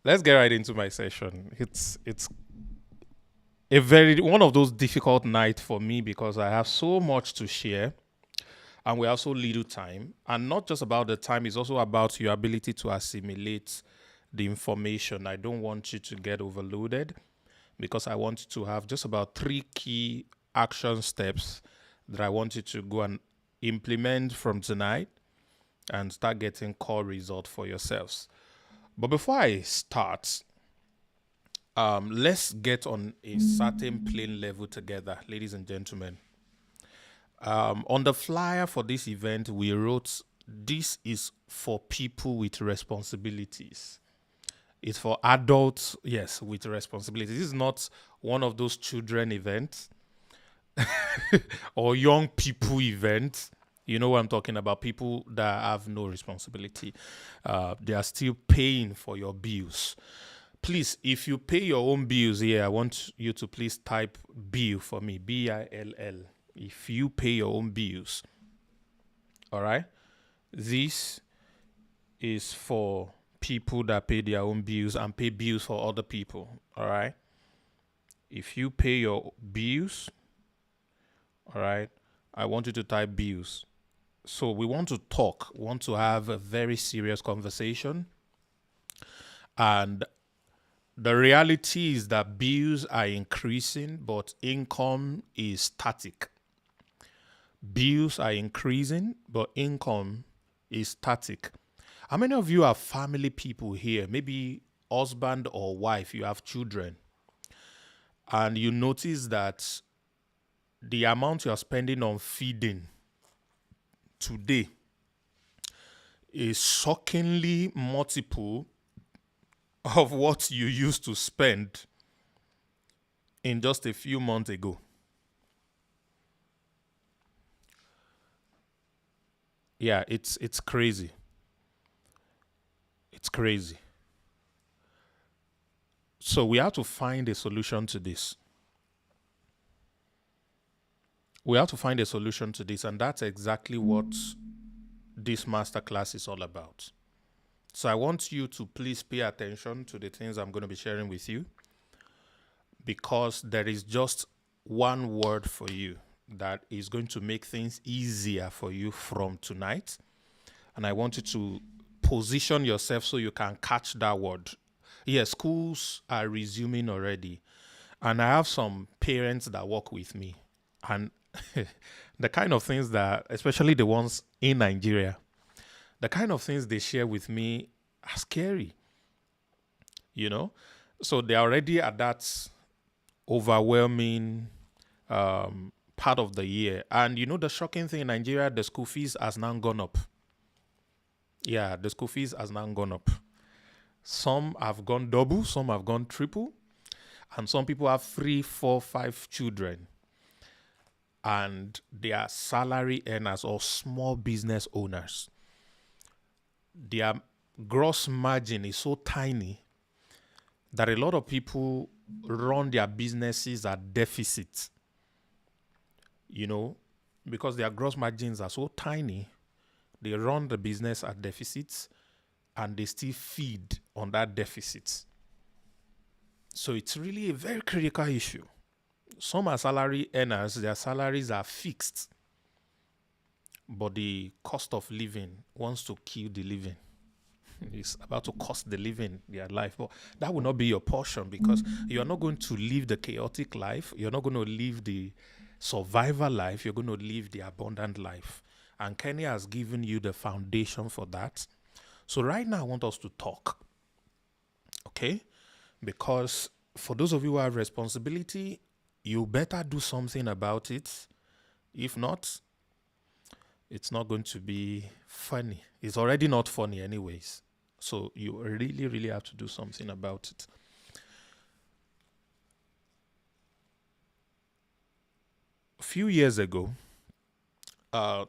let's get right into my session. It's a very one of those difficult nights for me because I have so much to share and we have so little time. And not just about the time, it's also about your ability to assimilate the information. I don't want you to get overloaded because I want you to have just about three key action steps that I want you to go and implement from tonight and start getting core result for yourselves. But before I start, let's get on a certain plane level together, ladies and gentlemen. On the flyer for this event, we wrote, "This is for people with responsibilities." It's for adults, yes, with responsibilities. This is not one of those children events or young people events. You know what I'm talking about? People that have no responsibility. They are still paying for your bills. Please, if you pay your own bills here, I want you to please type bill for me, Bill. If you pay your own bills, all right? This is for people that pay their own bills and pay bills for other people, all right? If you pay your bills, all right, I want you to type bills. So we want to talk, we want to have a very serious conversation. And the reality is that bills are increasing, but income is static. Bills are increasing, but income is static. How many of you are family people here? Maybe husband or wife, you have children, and you notice that the amount you are spending on feeding today is shockingly multiple of what you used to spend in just a few months ago. Yeah, it's crazy. It's crazy. So we have to find a solution to this. We have to find a solution to this, and that's exactly what this masterclass is all about. So I want you to please pay attention to the things I'm going to be sharing with you because there is just one word for you that is going to make things easier for you from tonight. And I want you to position yourself so you can catch that word. Yes, schools are resuming already. And I have some parents that work with me. And the kind of things that, especially the ones in Nigeria, the kind of things they share with me are scary, you know? So they're already at that overwhelming part of the year. And you know, the shocking thing in Nigeria, the school fees has now gone up. Yeah, the school fees has now gone up. Some have gone double, some have gone triple, and some people have 3, 4, 5 children. And they are salary earners or small business owners. Their gross margin is so tiny that a lot of people run their businesses at deficit. You know, because their gross margins are so tiny, they run the business at deficits and they still feed on that deficit. So it's really a very critical issue. Some are salary earners, their salaries are fixed, but the cost of living wants to kill the living. It's about to cost the living their life. But that will not be your portion because you're not going to live the chaotic life. You're not going to live the survivor life. You're going to live the abundant life. And Kenya has given you the foundation for that. So right now, I want us to talk. Okay? Because for those of you who have responsibility, you better do something about it. If not, it's not going to be funny. It's already not funny anyways. So you really, really have to do something about it. A few years ago,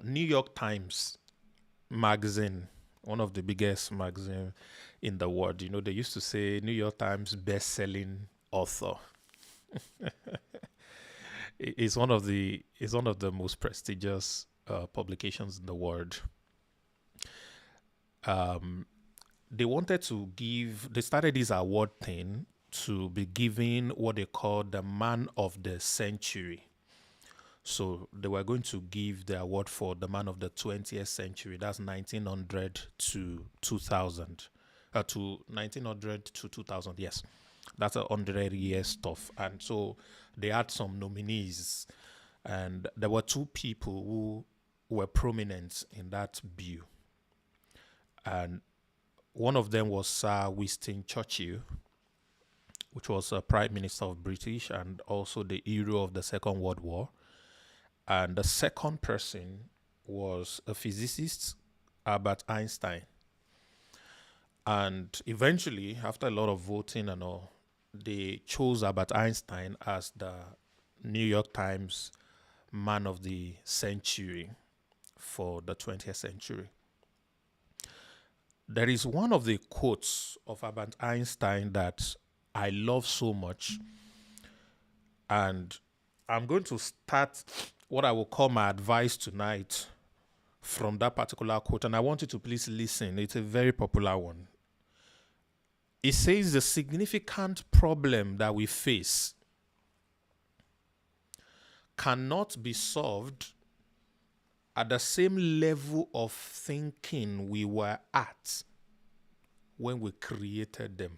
New York Times magazine, one of the biggest magazine in the world, you know, they used to say New York Times best-selling author. It's one of the most prestigious publications in the world. they started this award thing to be giving what they call the man of the century. So they were going to give the award for the man of the 20th century. That's 1900 to 2000. To 1900 to 2000, yes. That's 100 year stuff. And so they had some nominees. And there were two people who were prominent in that bill. And one of them was Sir Winston Churchill, which was a Prime Minister of British and also the hero of the Second World War. And the second person was a physicist, Albert Einstein. And eventually, after a lot of voting and all, they chose Albert Einstein as the New York Times Man of the Century for the 20th century. There is one of the quotes of Albert Einstein that I love so much. And I'm going to start what I will call my advice tonight from that particular quote. And I want you to please listen. It's a very popular one. It says the significant problem that we face cannot be solved at the same level of thinking we were at when we created them.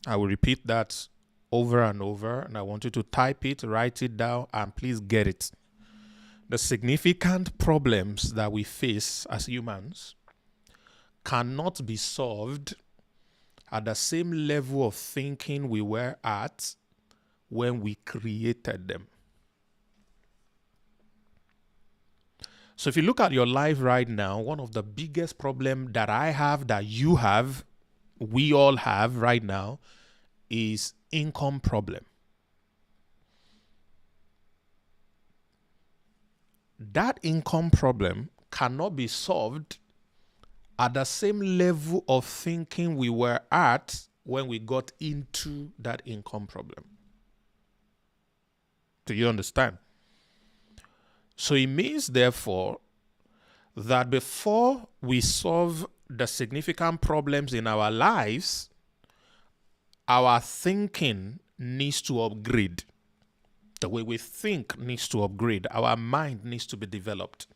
I will repeat that over and over, and I want you to type it, write it down, and please get it. The significant problems that we face as humans cannot be solved at the same level of thinking we were at when we created them. So if you look at your life right now, one of the biggest problems that I have, that you have, we all have right now, is income problem. That income problem cannot be solved at the same level of thinking we were at when we got into that income problem. Do you understand? So it means, therefore, that before we solve the significant problems in our lives, our thinking needs to upgrade. The way we think needs to upgrade. Our mind needs to be developed.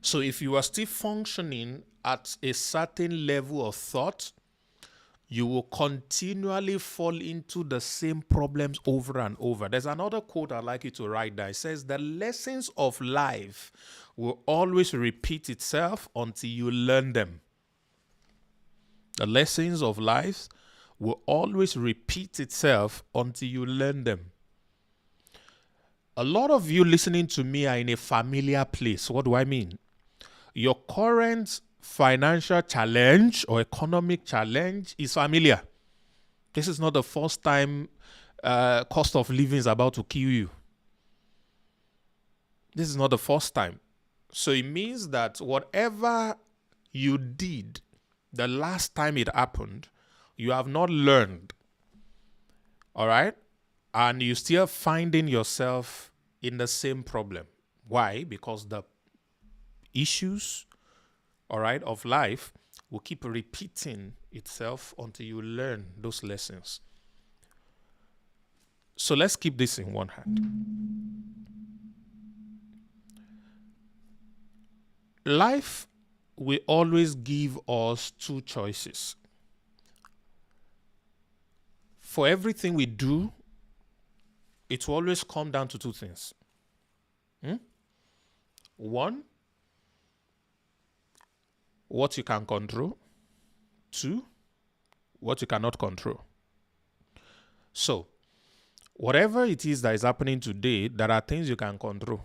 So if you are still functioning at a certain level of thought, you will continually fall into the same problems over and over. There's another quote I'd like you to write down. It says, the lessons of life will always repeat itself until you learn them. The lessons of life will always repeat itself until you learn them. A lot of you listening to me are in a familiar place. What do I mean? Your current financial challenge or economic challenge is familiar. This is not the first time cost of living is about to kill you. This is not the first time. So it means that whatever you did the last time it happened, you have not learned. All right? And you're still finding yourself in the same problem. Why? Because the issues, all right, of life will keep repeating itself until you learn those lessons. So let's keep this in one hand. Life will always give us two choices. For everything we do, it will always come down to two things. One, what you can control. Two, what you cannot control. So, whatever it is that is happening today, there are things you can control.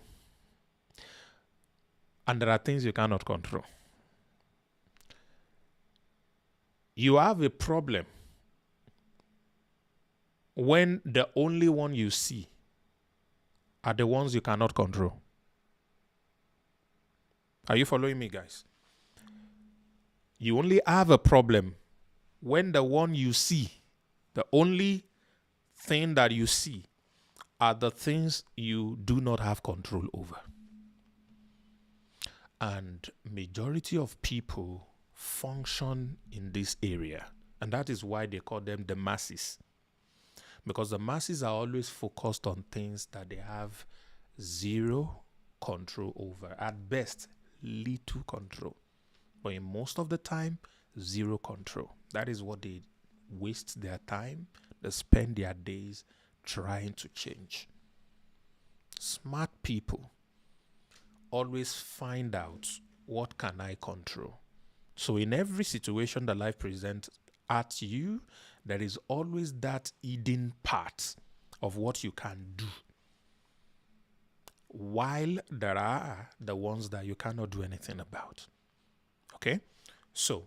And there are things you cannot control. You have a problem when the only one you see are the ones you cannot control. Are you following me, guys? You only have a problem when the one you see, the only thing that you see, are the things you do not have control over. And majority of people function in this area. And that is why they call them the masses. Because the masses are always focused on things that they have zero control over. At best, little control. But in most of the time, zero control. That is what they waste their time. They spend their days trying to change. Smart people always find out, what can I control? So in every situation that life presents at you, there is always that hidden part of what you can do. While there are the ones that you cannot do anything about. Okay? So,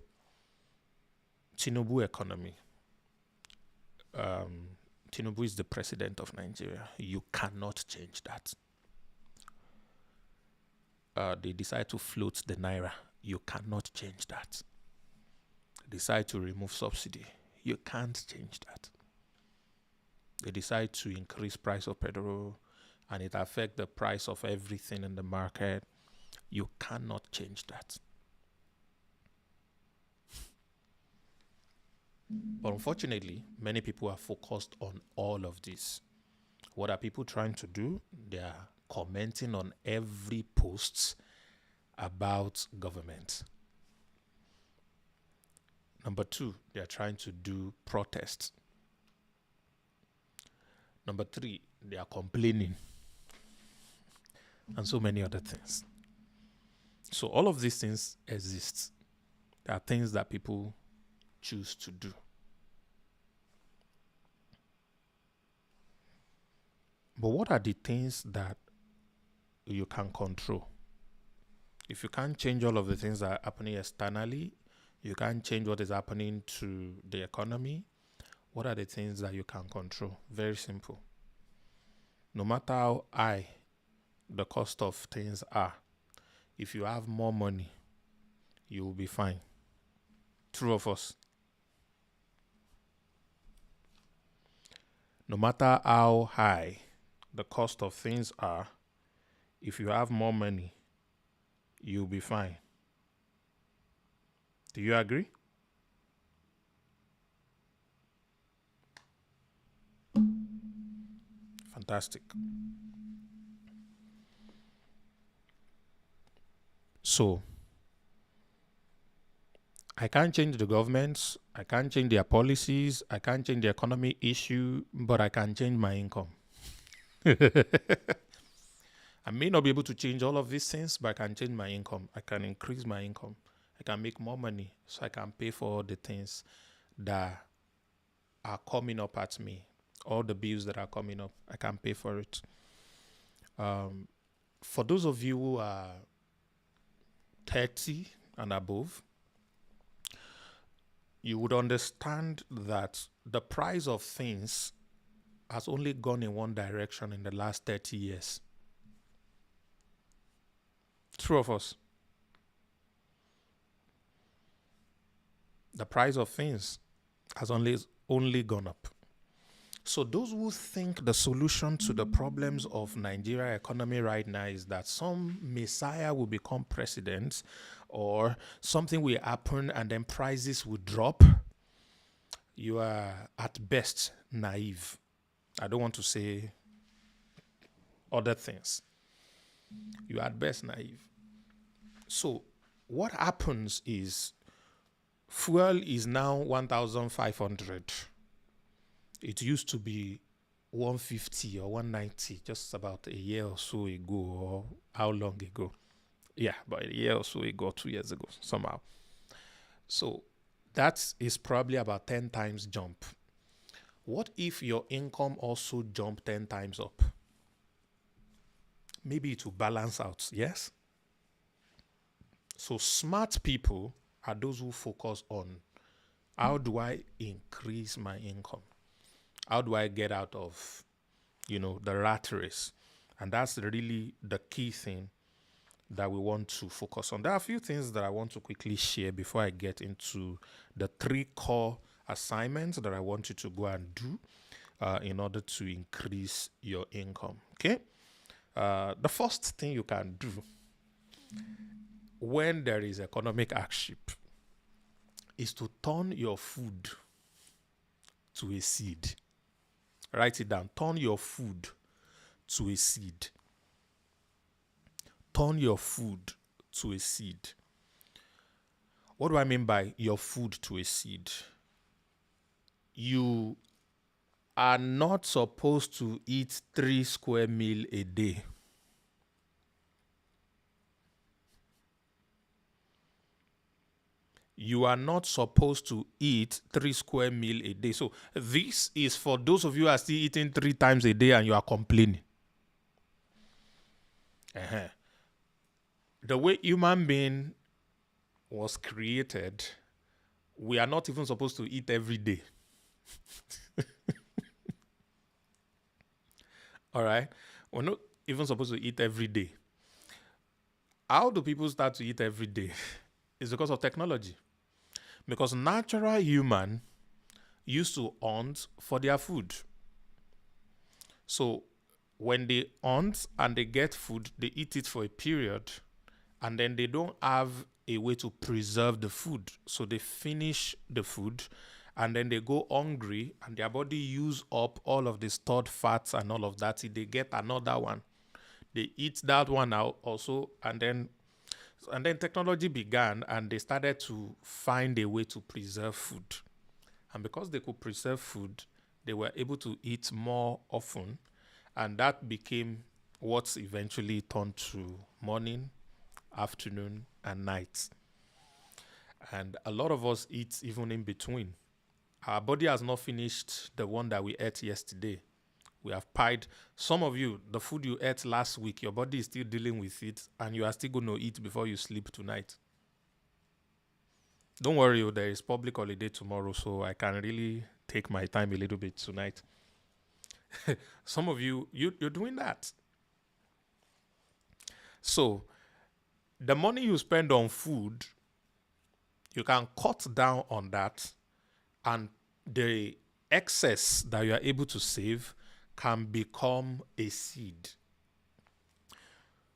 Tinubu economy. Tinubu is the president of Nigeria. You cannot change that. They decide to float the naira. You cannot change that. They decide to remove subsidy. You can't change that. They decide to increase price of petrol and it affects the price of everything in the market. You cannot change that. But unfortunately, many people are focused on all of this. What are people trying to do? They are commenting on every post about government. Number two, they are trying to do protests. Number three, they are complaining. And so many other things. So all of these things exist. There are things that people choose to do. But what are the things that you can control? If you can't change all of the things that are happening externally, you can't change what is happening to the economy, what are the things that you can control? Very simple. No matter how high the cost of things are, if you have more money, you will be fine. True of us. No matter how high the cost of things are, if you have more money, you'll be fine. Do you agree? Fantastic. So, I can't change the governments, I can't change their policies, I can't change the economy issue, but I can change my income. I may not be able to change all of these things, but I can change my income. I can increase my income. I can make more money so I can pay for all the things that are coming up at me. All the bills that are coming up, I can pay for it. For those of you who are 30 and above, you would understand that the price of things has only gone in one direction in the last 30 years. True of us. The price of things has only gone up. So those who think the solution to the problems of Nigeria economy right now is that some messiah will become president or something will happen and then prices will drop, you are at best naive. I don't want to say other things. You are at best naive. So what happens is fuel is now 1,500. It used to be 150 or 190 just about a year or so ago, or how long ago? Yeah, about a year or so ago, 2 years ago, somehow. So that is probably about 10 times jump. What if your income also jumped 10 times up? Maybe it will balance out, yes? So smart people are those who focus on, how do I increase my income? How do I get out of, the rat race? And that's really the key thing that we want to focus on. There are a few things that I want to quickly share before I get into the 3 core assignments that I want you to go and do in order to increase your income. Okay? The first thing you can do when there is economic hardship is to turn your food to a seed. Write it down. Turn your food to a seed. Turn your food to a seed. What do I mean by your food to a seed? You are not supposed to eat 3 square meal a day. You are not supposed to eat 3 square meal a day. So this is for those of you who are still eating 3 times a day and you are complaining. The way human being was created, we are not even supposed to eat every day. All right? We're not even supposed to eat every day. How do people start to eat every day? It's because of technology. Because natural human used to hunt for their food. So when they hunt and they get food, they eat it for a period, and then they don't have a way to preserve the food. So they finish the food, and then they go hungry, and their body use up all of the stored fats and all of that. They get another one. They eat that one out also, and then technology began, and they started to find a way to preserve food. And because they could preserve food, they were able to eat more often, and that became what's eventually turned to morning, afternoon, and night. And a lot of us eat even in between. Our body has not finished the one that we ate yesterday. We have pied. Some of you, the food you ate last week, your body is still dealing with it, and you are still going to eat before you sleep tonight. Don't worry, there is public holiday tomorrow, so I can really take my time a little bit tonight. Some of you, you're doing that. So the money you spend on food, you can cut down on that, and the excess that you are able to save can become a seed.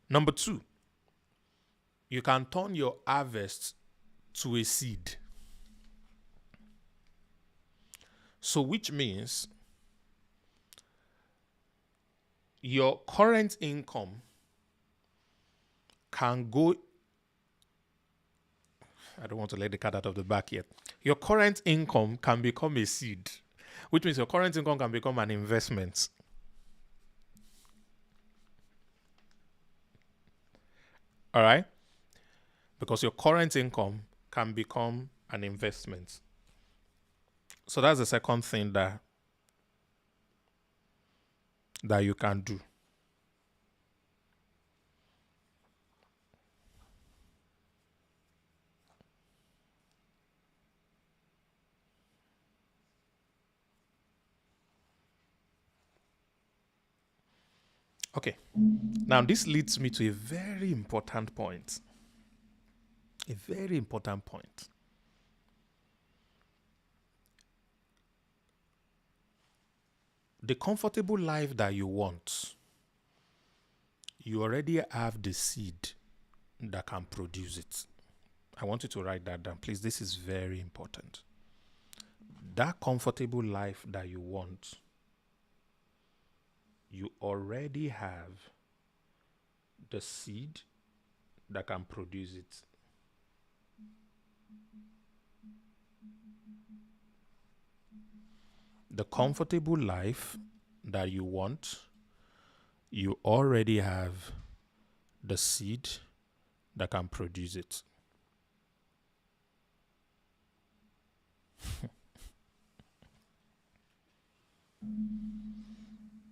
Number 2, you can turn your harvest to a seed. So which means your current income can go. I don't want to let the cat out of the bag yet. Your current income can become a seed, which means your current income can become an investment. All right? Because your current income can become an investment. So that's the second thing that you can do. Okay. Now, this leads me to a very important point. A very important point. The comfortable life that you want, you already have the seed that can produce it. I want you to write that down, please. This is very important. That comfortable life that you want, you already have the seed that can produce it. The comfortable life that you want, you already have the seed that can produce it.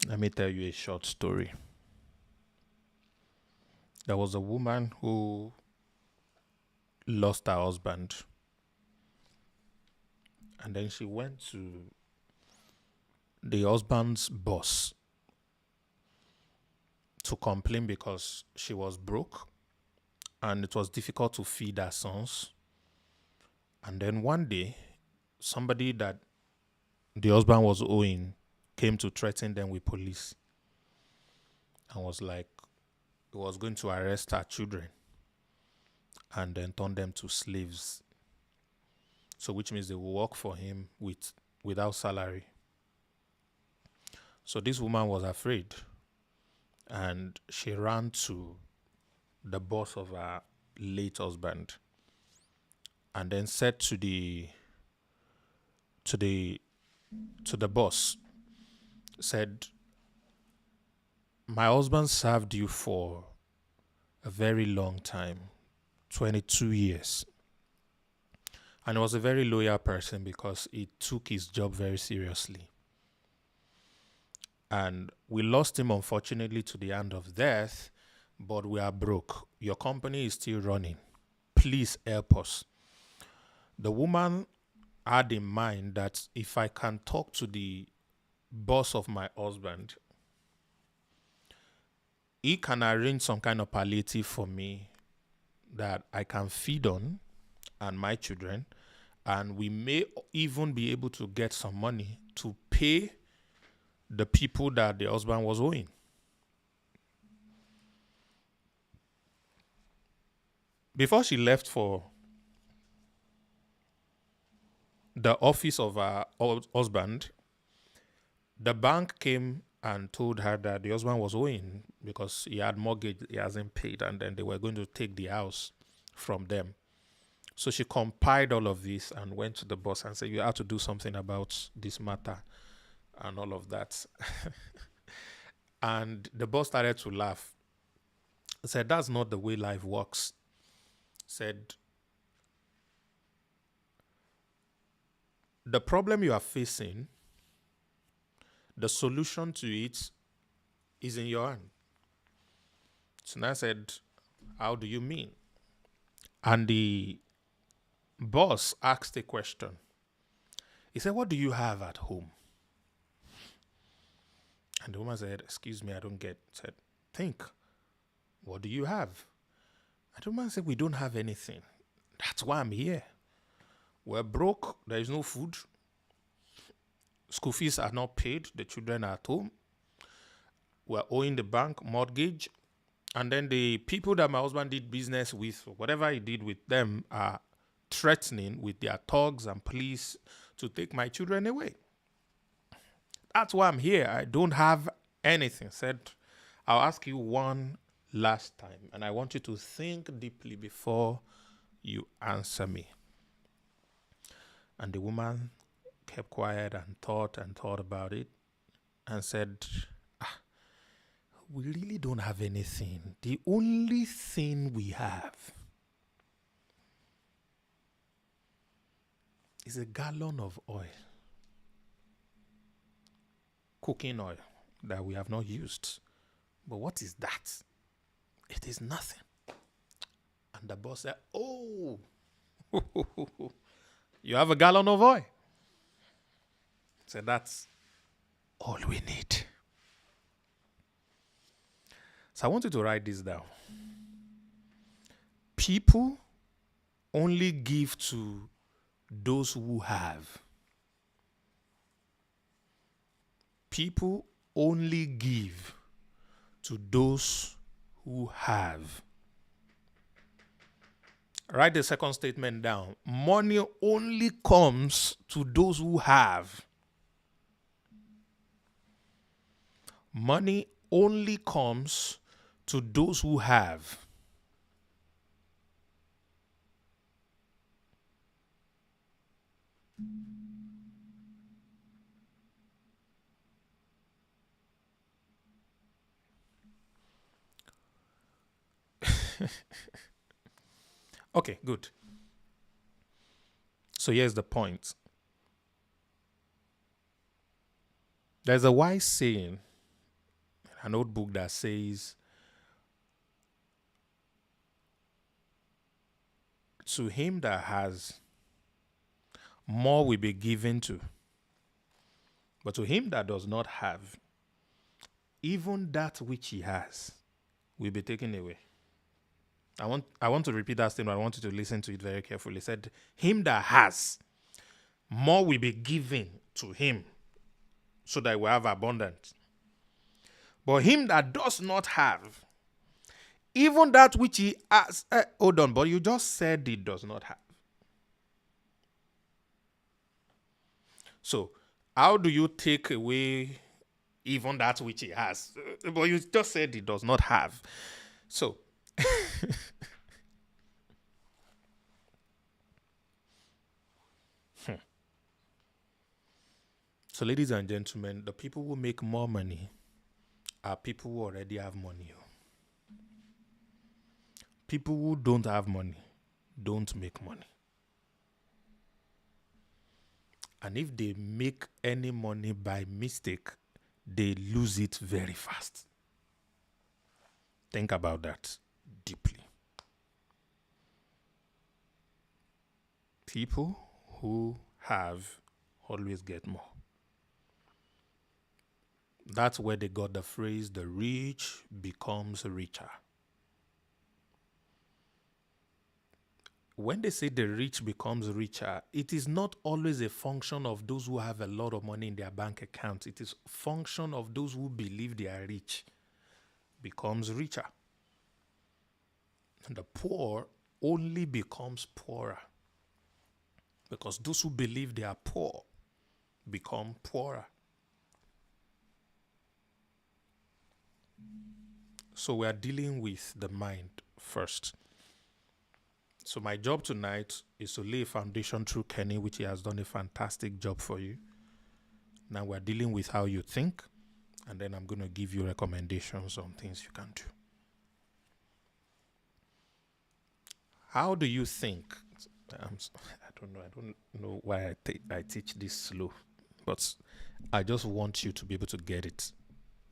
Let me tell you a short story. There was a woman who lost her husband, and then she went to the husband's boss to complain because she was broke and it was difficult to feed her sons. And then one day, somebody that the husband was owing came to threaten them with police and was like, he was going to arrest her children. and then turn them to slaves. So which means they will work for him without salary. So this woman was afraid, and she ran to the boss of her late husband and then said to the boss, said, my husband served you for a very long time, 22 years. And he was a very loyal person because he took his job very seriously. And we lost him, unfortunately, to the hand of death, but we are broke. Your company is still running. Please help us. The woman had in mind that if I can talk to the boss of my husband, he can arrange some kind of palliative for me that I can feed on and my children, and we may even be able to get some money to pay the people that the husband was owing. Before she left for the office of her husband, the bank came and told her that the husband was owing because he had mortgage he hasn't paid, and then they were going to take the house from them. So she compiled all of this and went to the boss and said, you have to do something about this matter and all of that. And the boss started to laugh. Said, that's not the way life works. Said, the problem you are facing, the solution to it is in your hand. So I said, how do you mean? And the boss asked a question. He said, what do you have at home? And the woman said, excuse me, I don't get. Said, think. What do you have? And the woman said, we don't have anything. That's why I'm here. We're broke. There is no food. School fees are not paid. The children are at home. We're owing the bank mortgage. And then the people that my husband did business with, whatever he did with them, are threatening with their thugs and police to take my children away. That's why I'm here. I don't have anything. Said, I'll ask you one last time, and I want you to think deeply before you answer me. And the woman kept quiet and thought about it and said, we really don't have anything. The only thing we have is a gallon of oil, cooking oil that we have not used. But what is that? It is nothing. And the boss said, oh, you have a gallon of oil. So that's all we need. So I want you to write this down. People only give to those who have. People only give to those who have. Write the second statement down. Money only comes to those who have. Money only comes to those who have. Okay, good. So here's the point. There's a wise saying, an old book that says, to him that has, more will be given to. But to him that does not have, even that which he has will be taken away. I want to repeat that statement. I want you to listen to it very carefully. He said, him that has, more will be given to him so that he will have abundance. But him that does not have, even that which he has. Hold on, but you just said it does not have. So, how do you take away even that which he has? But you just said it does not have. So, so ladies and gentlemen, the people who make more money are people who already have money. People who don't have money don't make money. And if they make any money by mistake, they lose it very fast. Think about that deeply. People who have always get more. That's where they got the phrase, the rich becomes richer. When they say the rich becomes richer, it is not always a function of those who have a lot of money in their bank account. It is a function of those who believe they are rich becomes richer. And the poor only becomes poorer because those who believe they are poor become poorer. So we are dealing with the mind first. So my job tonight is to lay a foundation through Kenny, which he has done a fantastic job for you. Now we're dealing with how you think, and then I'm going to give you recommendations on things you can do. How do you think? I don't know why I teach this slow, but I just want you to be able to get it.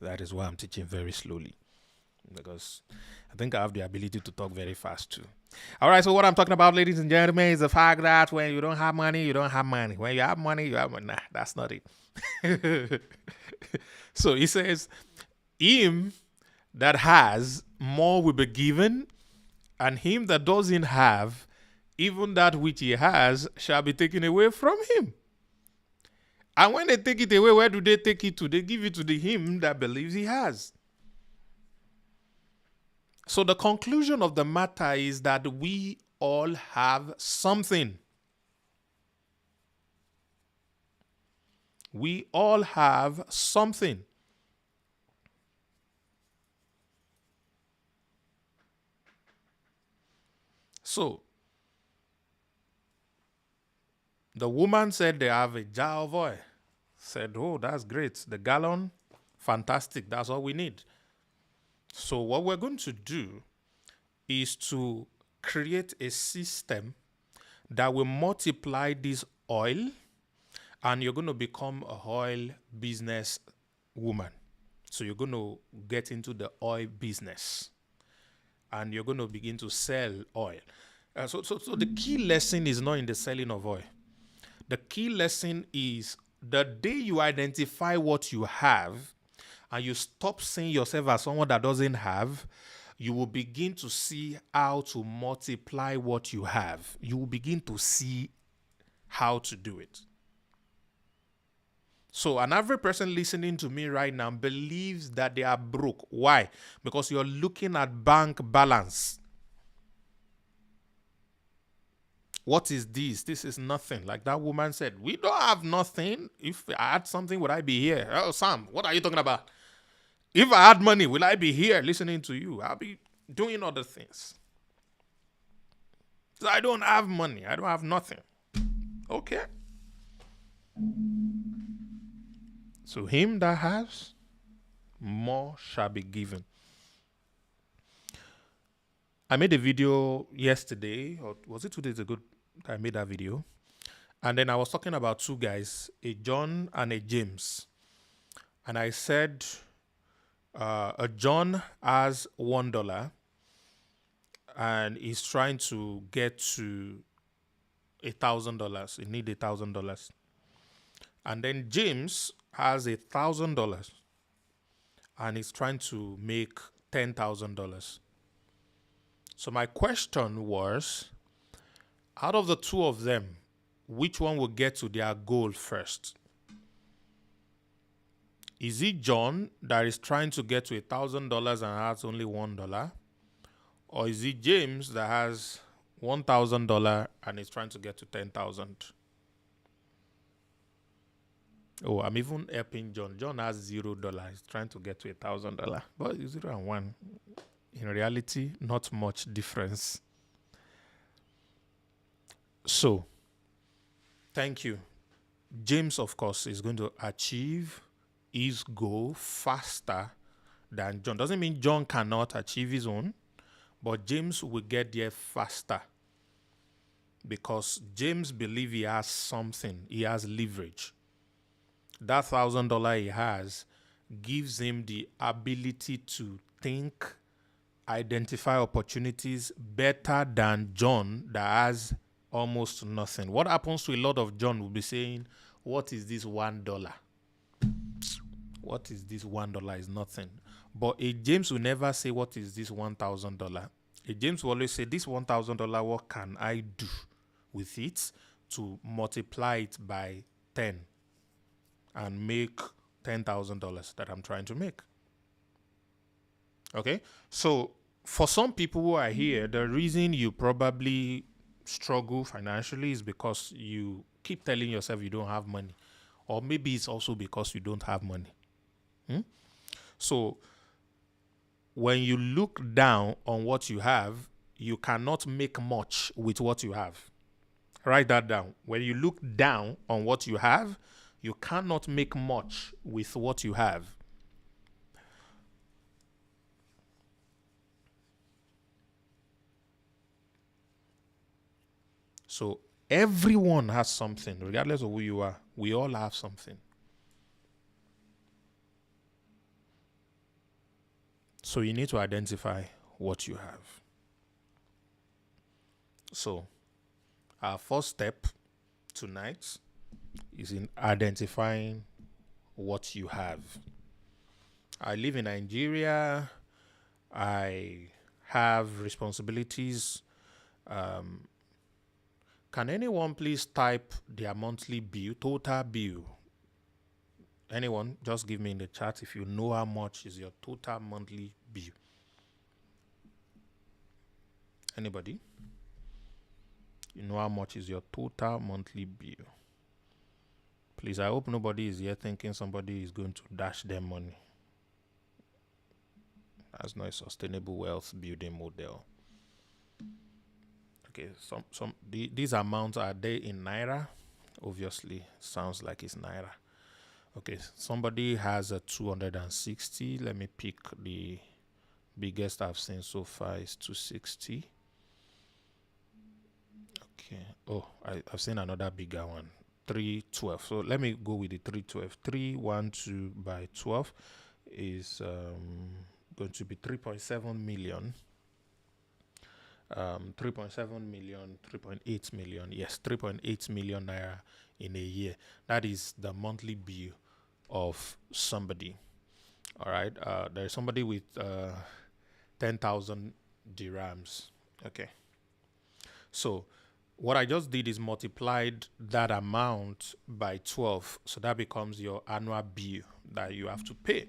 That is why I'm teaching very slowly, because I think I have the ability to talk very fast too. All right, so what I'm talking about, ladies and gentlemen, is the fact that when you don't have money, you don't have money. When you have money, you have money. Nah, that's not it. So he says, him that has, more will be given, and him that doesn't have, even that which he has shall be taken away from him. And when they take it away, where do they take it to? They give it to the him that believes he has. So the conclusion of the matter is that we all have something. We all have something. So the woman said they have a jar of oil. Said, oh, that's great. The gallon, fantastic. That's all we need. So what we're going to do is to create a system that will multiply this oil, and you're going to become a oil business woman. So you're going to get into the oil business, and you're going to begin to sell oil. So the key lesson is not in the selling of oil. The key lesson is the day you identify what you have and you stop seeing yourself as someone that doesn't have, you will begin to see how to multiply what you have. You will begin to see how to do it. So an average person listening to me right now believes that they are broke. Why? Because you're looking at bank balance. What is this? This is nothing. Like that woman said, we don't have nothing. If I had something, would I be here? Oh, Sam, what are you talking about? If I had money, will I be here listening to you? I'll be doing other things. So I don't have money. I don't have nothing. Okay. So him that has, more shall be given. I made a video yesterday, or was it 2 days ago I made that video? And then I was talking about two guys, a John and a James. And I said, a John has $1 and he's trying to get to $1,000. He needs $1,000. And then James has $1,000 and he's trying to make $10,000. So my question was, out of the two of them, which one will get to their goal first? Is it John that is trying to get to $1,000 and has only $1? Or is it James that has $1,000 and is trying to get to 10,000? Oh, I'm even helping John. John has $0. He's trying to get to $1,000. But 0 and 1, in reality, not much difference. So, thank you. James, of course, is going to achieve his goal faster than John. Doesn't mean John cannot achieve his own, but James will get there faster because James believes he has something. He has leverage. That $1,000 he has gives him the ability to think, identify opportunities better than John that has almost nothing. What happens to a lot of John will be saying, what is this $1? What is this $1 is nothing. But a James will never say, what is this $1,000? A James will always say, this $1,000, what can I do with it to multiply it by 10 and make $10,000 that I'm trying to make? Okay? So for some people who are here, the reason you probably struggle financially is because you keep telling yourself you don't have money. Or maybe it's also because you don't have money. So when you look down on what you have, you cannot make much with what you have. Write that down. When you look down on what you have, you cannot make much with what you have. So everyone has something, regardless of who you are. We all have something. So you need to identify what you have. So our first step tonight is in identifying what you have. I live in Nigeria. I have responsibilities. Can anyone please type their monthly bill, total bill? Anyone, just give me in the chat if you know how much is your total monthly bill. Anybody? You know how much is your total monthly bill? Please, I hope nobody is here thinking somebody is going to dash them money. That's not a sustainable wealth building model. Okay, these amounts, are they in Naira? Obviously, sounds like it's Naira. Okay, somebody has a 260. Let me pick the biggest I've seen so far is 260. Okay. Oh, I've seen another bigger one, 312. So let me go with the 312. 312 by 12 is going to be 3.7 million. 3.7 million, 3.8 million. Yes, 3.8 million naira in a year. That is the monthly bill of somebody. All right. There's somebody with 10,000 dirhams. Okay. So what I just did is multiplied that amount by 12. So that becomes your annual bill that you have to pay.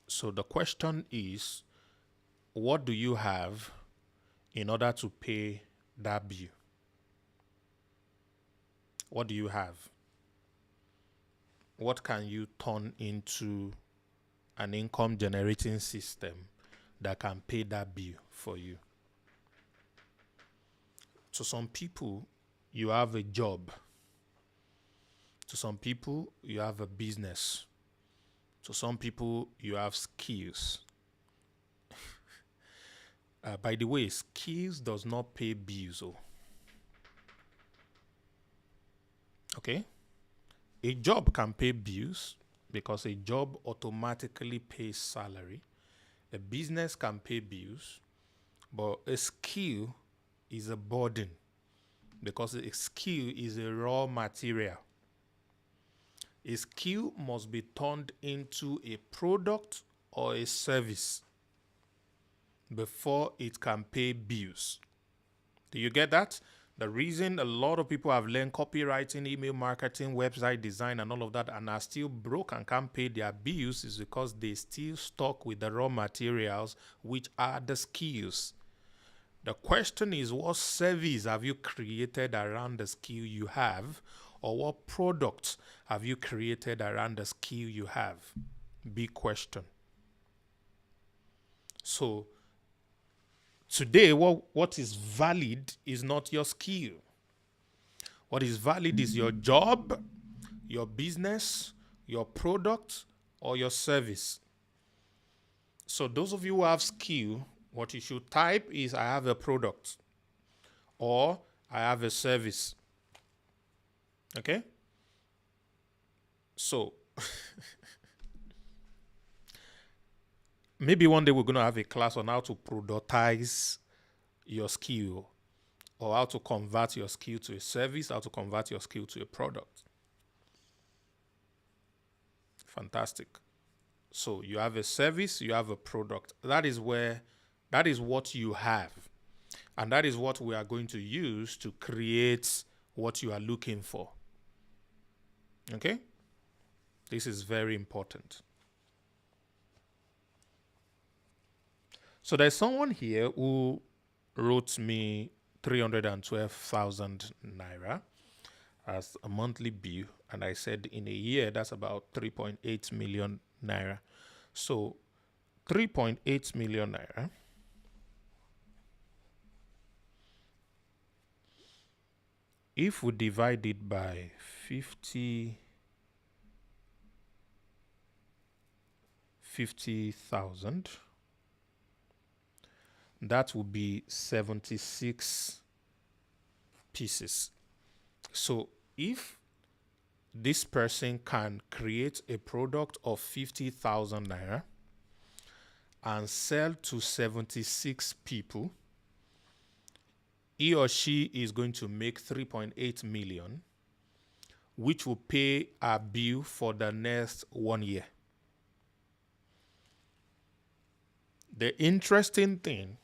So the question is, what do you have in order to pay that bill? What do you have? What can you turn into an income generating system that can pay that bill for you? To some people, you have a job. To some people, you have a business. To some people, you have skills. By the way, skills does not pay bills. Okay? A job can pay bills because a job automatically pays salary. A business can pay bills, but a skill is a burden because a skill is a raw material. A skill must be turned into a product or a service before it can pay bills. Do you get that? The reason a lot of people have learned copywriting, email marketing, website design, and all of that and are still broke and can't pay their bills is because they still stuck with the raw materials, which are the skills. The question is, what service have you created around the skill you have? Or what product have you created around the skill you have? Big question. So today, what is valid is not your skill. What is valid is your job, your business, your product, or your service. So those of you who have skill, what you should type is, I have a product or I have a service. Okay? So maybe one day we're going to have a class on how to productize your skill, or how to convert your skill to a service, how to convert your skill to a product. Fantastic. So you have a service, you have a product. That is what you have. And that is what we are going to use to create what you are looking for. Okay? This is very important. So there's someone here who wrote me 312,000 naira as a monthly bill, and I said in a year that's about 3.8 million naira. So 3.8 million naira if we divide it by 50,000, that would be 76 pieces. So if this person can create a product of 50,000 naira and sell to 76 people, he or she is going to make 3.8 million, which will pay a bill for the next 1 year. The interesting thing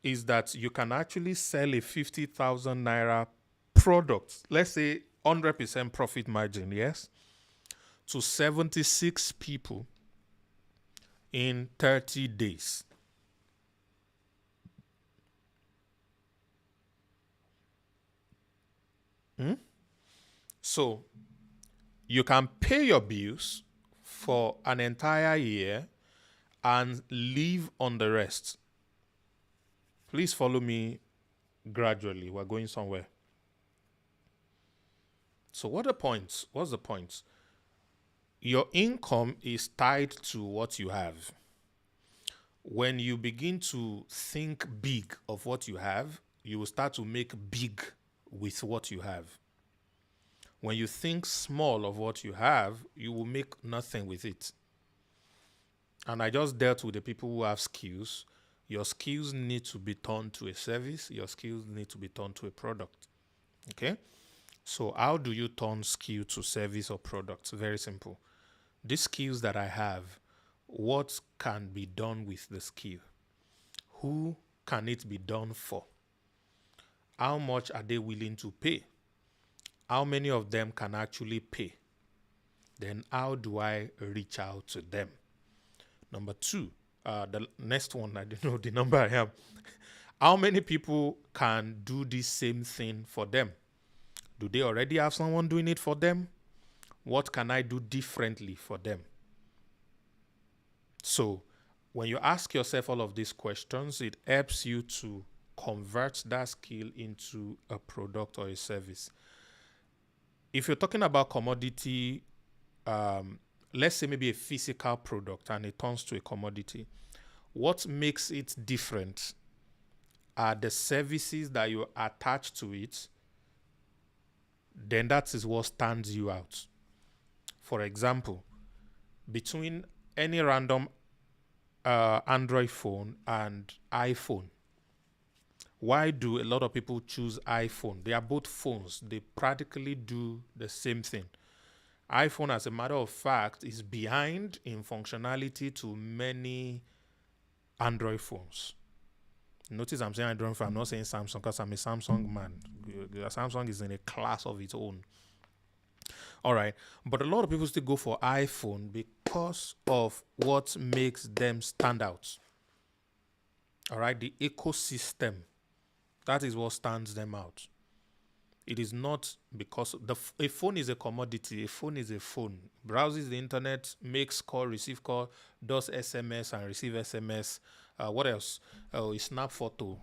is that you can actually sell a 50,000 naira product, let's say 100% profit margin, yes, to 76 people in 30 days. So you can pay your bills for an entire year and live on the rest. Please follow me gradually. We're going somewhere. So what's the point? Your income is tied to what you have. When you begin to think big of what you have, you will start to make big with what you have. When you think small of what you have, you will make nothing with it. And I just dealt with the people who have skills. Your skills need to be turned to a service. Your skills need to be turned to a product. Okay? So how do you turn skill to service or product? Very simple. These skills that I have, what can be done with the skill? Who can it be done for? How much are they willing to pay? How many of them can actually pay? Then how do I reach out to them? Number two, the next one, I don't know the number I have. How many people can do the same thing for them? Do they already have someone doing it for them? What can I do differently for them? So when you ask yourself all of these questions, it helps you to convert that skill into a product or a service. If you're talking about commodity, let's say maybe a physical product and it turns to a commodity, what makes it different are the services that you attach to it. Then that is what stands you out. For example, between any random Android phone and iPhone, why do a lot of people choose iPhone? They are both phones. They practically do the same thing. iPhone, as a matter of fact, is behind in functionality to many Android phones. Notice I'm saying Android phone. I'm not saying Samsung because I'm a Samsung man. Samsung is in a class of its own. All right. But a lot of people still go for iPhone because of what makes them stand out. All right. The ecosystem. That is what stands them out. It is not because a phone is a commodity. A phone is a phone. Browses the internet, makes call, receive call, does SMS and receive SMS. What else? A snap photo,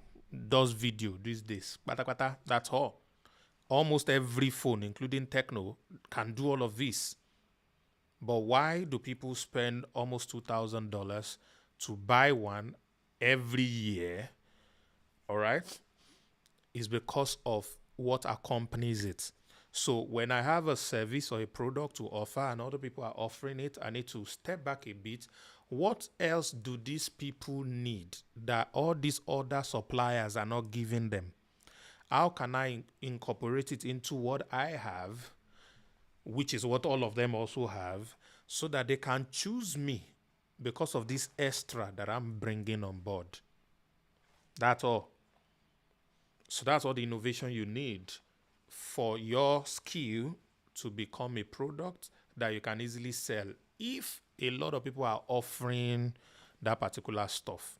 does video these days. Bata bata, that's all. Almost every phone, including Techno, can do all of this. But why do people spend almost $2,000 to buy one every year? All right. Is because of what accompanies it. So when I have a service or a product to offer and other people are offering it, I need to step back a bit. What else do these people need that all these other suppliers are not giving them? How can I incorporate it into what I have, which is what all of them also have, so that they can choose me because of this extra that I'm bringing on board? That's all. So that's all the innovation you need for your skill to become a product that you can easily sell if a lot of people are offering that particular stuff.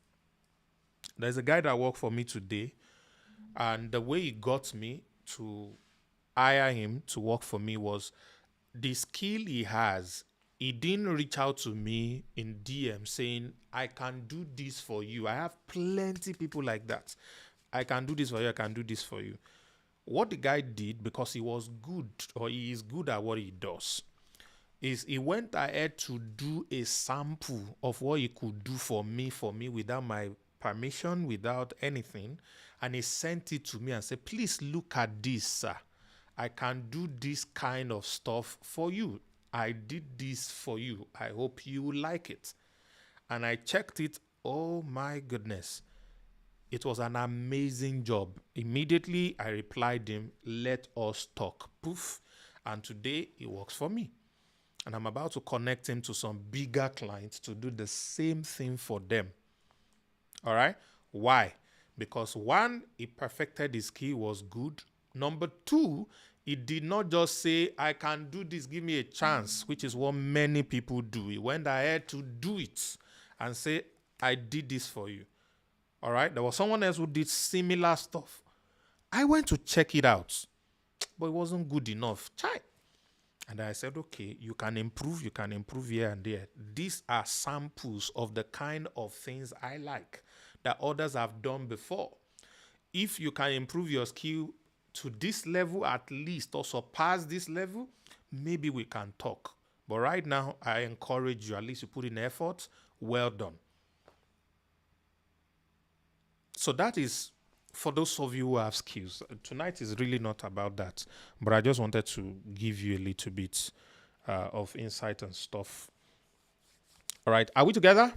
There's a guy that worked for me today, and the way he got me to hire him to work for me was the skill he has. He didn't reach out to me in DM saying, I can do this for you. I have plenty people like that. I can do this for you. I can do this for you. What the guy did, because he was good, or he is good at what he does, is he went ahead to do a sample of what he could do for me without my permission, without anything. And he sent it to me and said, please look at this, sir. I can do this kind of stuff for you. I did this for you. I hope you like it. And I checked it. Oh my goodness. It was an amazing job. Immediately, I replied him, let us talk. Poof. And today, he works for me. And I'm about to connect him to some bigger clients to do the same thing for them. All right? Why? Because one, he perfected his skill, was good. Number two, he did not just say, I can do this, give me a chance, which is what many people do. He went ahead to do it and say, I did this for you. All right. There was someone else who did similar stuff. I went to check it out, but it wasn't good enough. Chai. And I said, okay, you can improve here and there. These are samples of the kind of things I like that others have done before. If you can improve your skill to this level at least, or surpass this level, maybe we can talk. But right now, I encourage you, at least you put in effort. Well done. So that is for those of you who have skills. Tonight is really not about that, but I just wanted to give you a little bit of insight and stuff. All right. Are we together?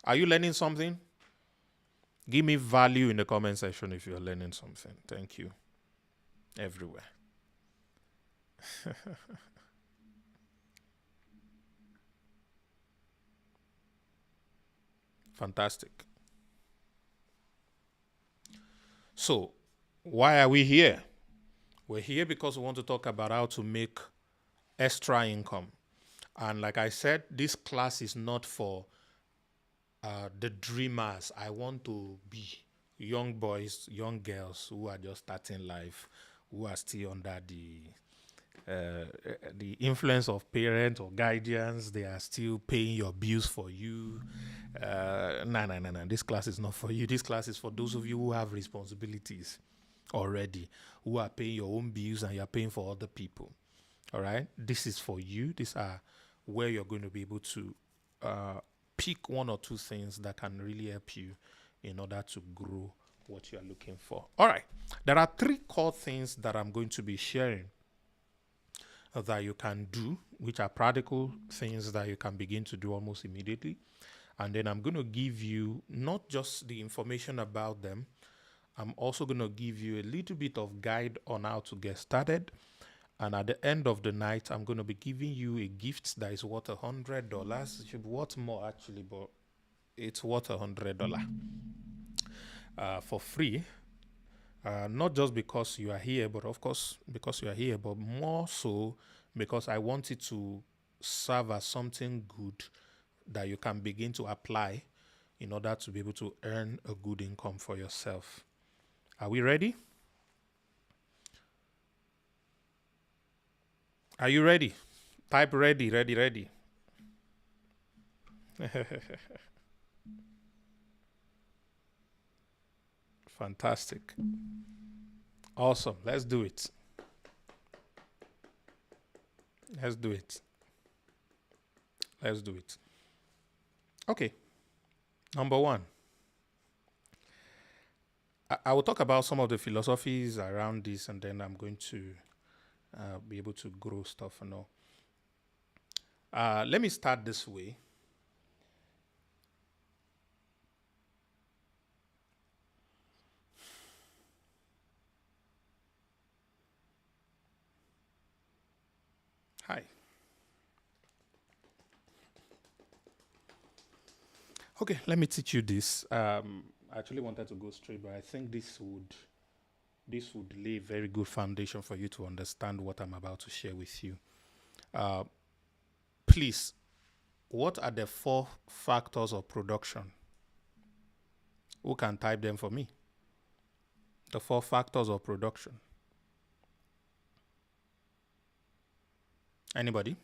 Are you learning something? Give me value in the comment section if you're learning something. Thank you. Everywhere. Fantastic. So, why are we here? We're here because we want to talk about how to make extra income. And like I said, this class is not for the dreamers. I want to be young boys, young girls who are just starting life, who are still under the influence of parents or guardians. They are still paying your bills for you. No. This class is not for you. This class is for those of you who have responsibilities already, who are paying your own bills and you're paying for other people. All right? This is for you. These are where you're going to be able to pick one or two things that can really help you in order to grow what you're looking for. All right. There are 3 core things that I'm going to be sharing that you can do, which are practical things that you can begin to do almost immediately. And then I'm going to give you not just the information about them, I'm also going to give you a little bit of guide on how to get started. And at the end of the night, I'm going to be giving you a gift that is worth $100. It should be worth more actually, but it's worth $100. for free. Not just because you are here, but of course because you are here, but more so because I want it to serve as something good that you can begin to apply in order to be able to earn a good income for yourself. Are we ready? Are you ready? Type ready, ready, ready. Fantastic. Awesome. Let's do it. Let's do it. Let's do it. Okay. Number one, I will talk about some of the philosophies around this, and then I'm going to be able to grow stuff and all. Let me start this way. Hi. Okay, let me teach you this. I actually wanted to go straight, but I think this would lay a very good foundation for you to understand what I'm about to share with you. Uh, please, what are the 4 factors of production? Who can type them for me? The 4 factors of production. Anybody?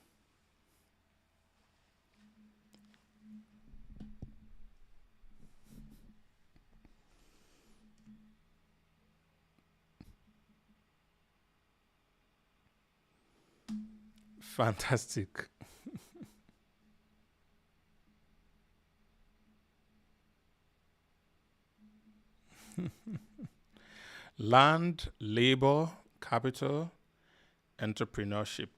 Fantastic. Land, labor, capital, entrepreneurship.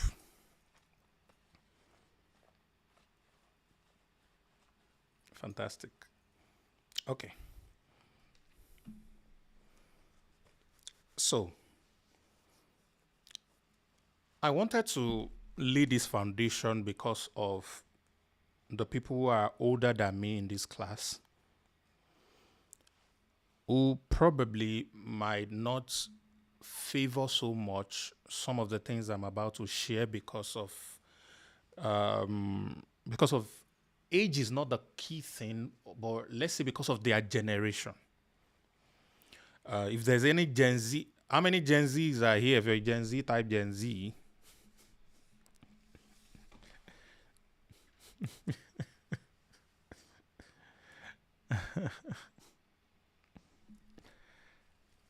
Fantastic. Okay. So, I wanted to lay this foundation because of the people who are older than me in this class, who probably might not favor so much some of the things I'm about to share because of age is not the key thing, but let's say because of their generation. If there's any Gen Z, how many Gen Zs are here? If you're Gen Z, type Gen Z.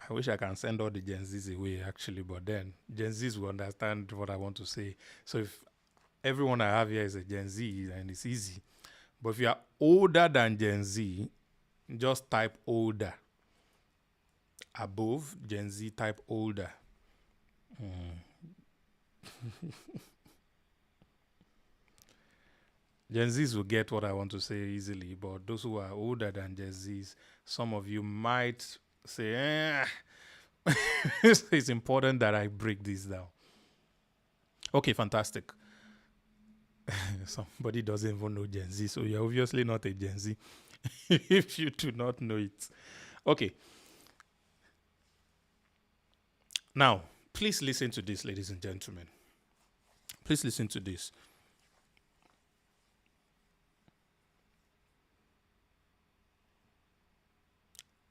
I wish I can send all the Gen Zs away, actually, but then Gen Zs will understand what I want to say. So if everyone I have here is a Gen Z, then it's easy. But if you are older than Gen Z, just type older. Above Gen Z, type older. Gen Zs will get what I want to say easily, but those who are older than Gen Zs, some of you might say, it's important that I break this down. Okay, fantastic. Somebody doesn't even know Gen Z, so you're obviously not a Gen Z if you do not know it. Okay. Now, please listen to this, ladies and gentlemen. Please listen to this.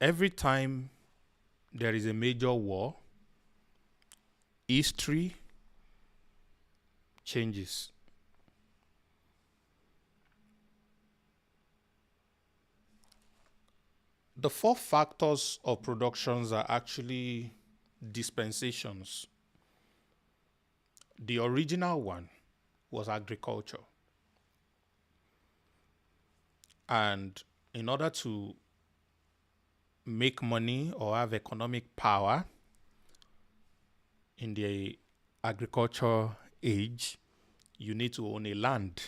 Every time there is a major war, history changes. The 4 factors of productions are actually dispensations. The original one was agriculture. And in order to make money or have economic power in the agriculture age, you need to own a land,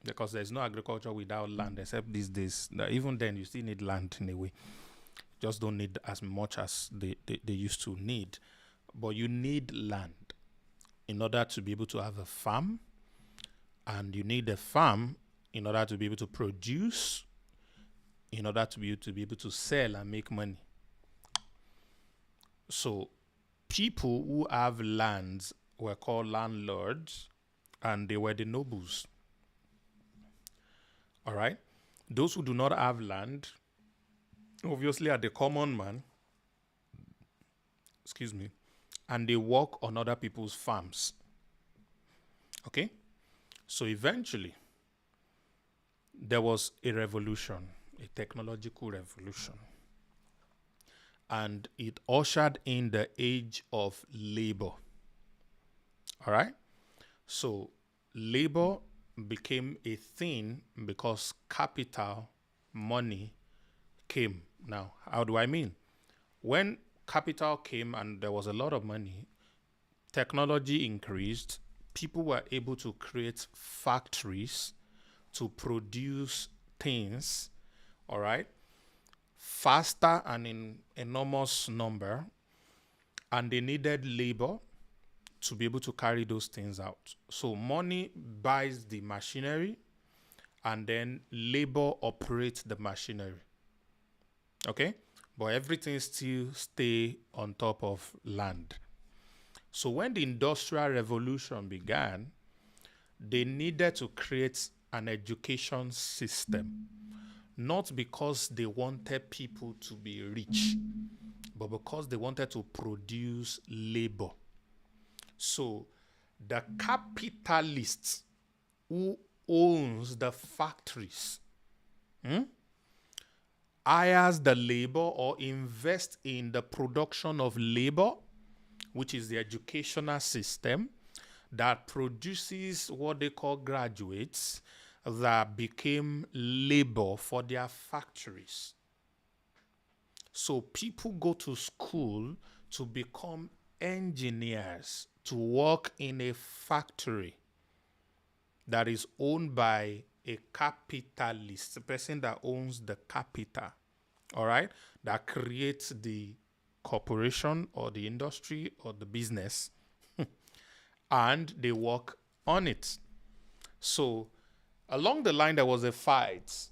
because there's no agriculture without land, except these days. Even then, you still need land in a way. Just don't need as much as they used to need. But you need land in order to be able to have a farm, and you need a farm in order to be able to produce in order to be able to sell and make money. So people who have lands were called landlords, and they were the nobles. All right. Those who do not have land, obviously, are the common man. Excuse me. And they work on other people's farms. Okay. So eventually, there was a revolution, a technological revolution. And it ushered in the age of labor. All right. So labor became a thing because capital, money came. Now, how do I mean? When capital came and there was a lot of money, technology increased, people were able to create factories to produce things, all right, faster and in enormous number, and they needed labor to be able to carry those things out. So money buys the machinery, and then labor operates the machinery. Okay? But everything still stay on top of land. So when the Industrial Revolution began, they needed to create an education system, not because they wanted people to be rich, but because they wanted to produce labor. So the capitalist who owns the factories hires the labor or invests in the production of labor, which is the educational system that produces what they call graduates that became labor for their factories. So people go to school to become engineers, to work in a factory that is owned by a capitalist, the person that owns the capital, all right, that creates the corporation or the industry or the business, and they work on it. So along the line, there was a fight.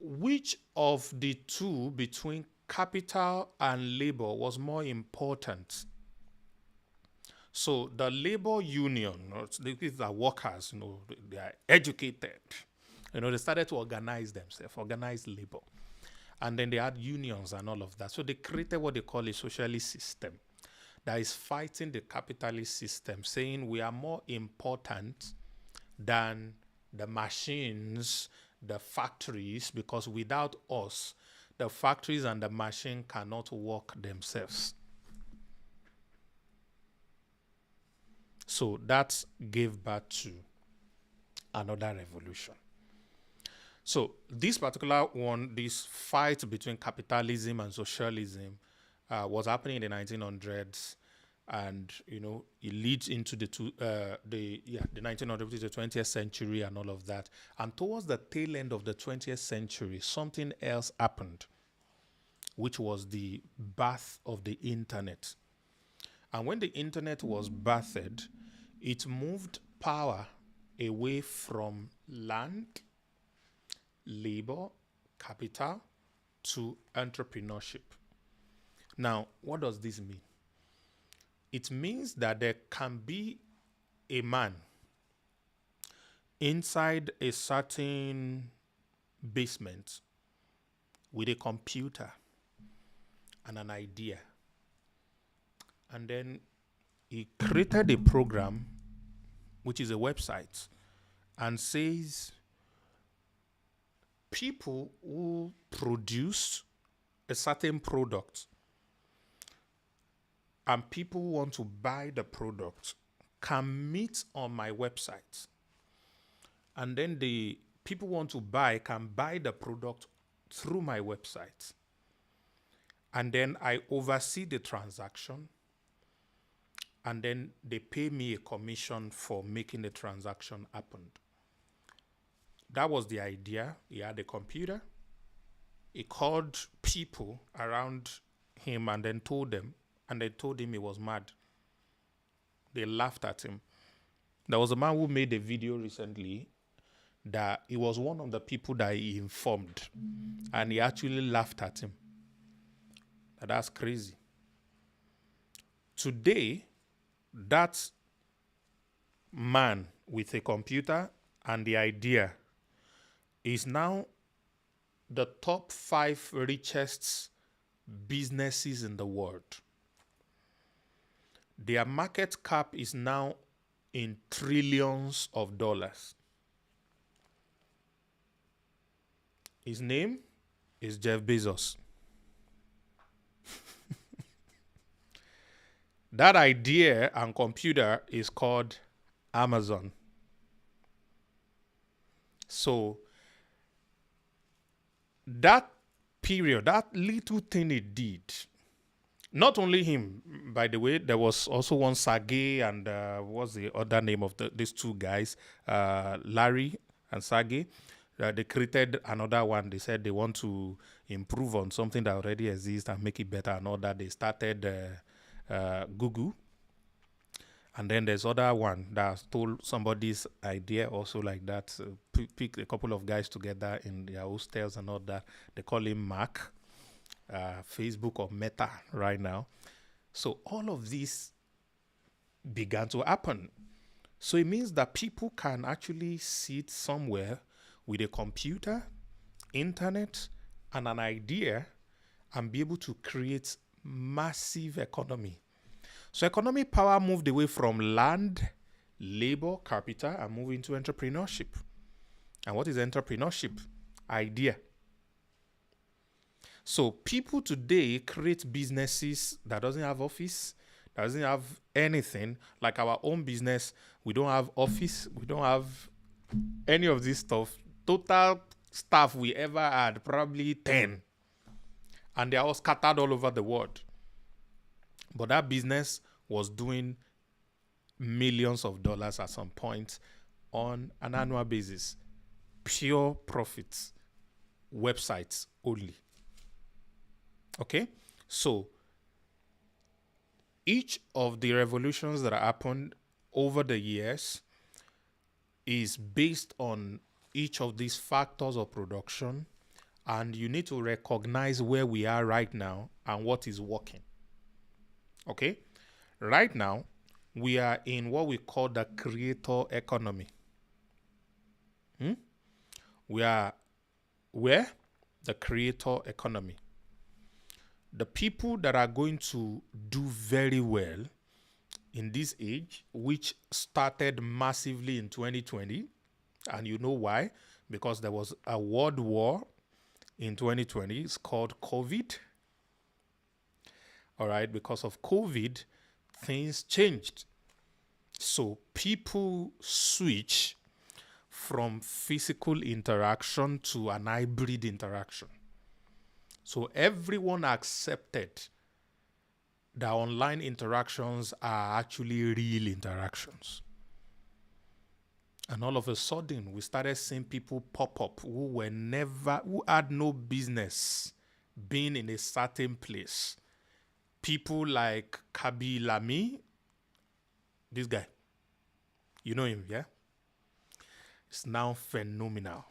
Which of the two between capital and labor was more important? So the labor union, these are workers, they are educated. They started to organize themselves, organize labor. And then they had unions and all of that. So they created what they call a socialist system that is fighting the capitalist system, saying we are more important than the machines, the factories, because without us, the factories and the machine cannot work themselves. So that gave birth to another revolution. So this particular one, this fight between capitalism and socialism was happening in the 1900s, and it leads into the 1900s to the 20th century and all of that. And towards the tail end of the 20th century, something else happened, which was the birth of the internet. And when the internet was birthed, it moved power away from land, labor, capital, to entrepreneurship. Now, what does this mean? It means that there can be a man inside a certain basement with a computer and an idea. And then he created a program, which is a website, and says people who produce a certain product and people who want to buy the product can meet on my website. And then the people who want to buy can buy the product through my website. And then I oversee the transaction. And then they pay me a commission for making the transaction happen. That was the idea. He had a computer. He called people around him and then told them, and they told him he was mad. They laughed at him. There was a man who made a video recently that he was one of the people that he informed, and he actually laughed at him. That's crazy. Today, that man with a computer and the idea is now the top 5 richest businesses in the world. Their market cap is now in trillions of dollars. His name is Jeff Bezos. That idea and computer is called Amazon. So that period, that little thing he did, not only him, by the way, there was also one Sergey and what's the other name of these two guys, Larry and Sergey. They created another one. They said they want to improve on something that already exists and make it better and all that. They started Google. And then there's other one that stole somebody's idea also like that. Pick a couple of guys together in their hostels and all that. They call him Mark, Facebook or Meta right now. So all of this began to happen. So it means that people can actually sit somewhere with a computer, internet, and an idea and be able to create massive economy. So economic power moved away from land, labor, capital, and moved into entrepreneurship. And what is entrepreneurship? Idea. So people today create businesses that doesn't have office, that doesn't have anything. Like our own business, we don't have office, we don't have any of this stuff. Total staff we ever had, probably 10. And they're all scattered all over the world. But that business was doing millions of dollars at some point on an annual basis. Pure profits. Websites only. Okay? So, each of the revolutions that happened over the years is based on each of these factors of production, and you need to recognize where we are right now and what is working. Okay? Right now, we are in what we call the creator economy. We are where? The creator economy. The people that are going to do very well in this age, which started massively in 2020, and you know why? Because there was a world war in 2020. It's called COVID. All right, because of COVID, things changed. So people switch from physical interaction to an hybrid interaction. So everyone accepted that online interactions are actually real interactions. And all of a sudden, we started seeing people pop up who had no business being in a certain place. People like Kabi Lamy, this guy, you know him, yeah? It's now phenomenal.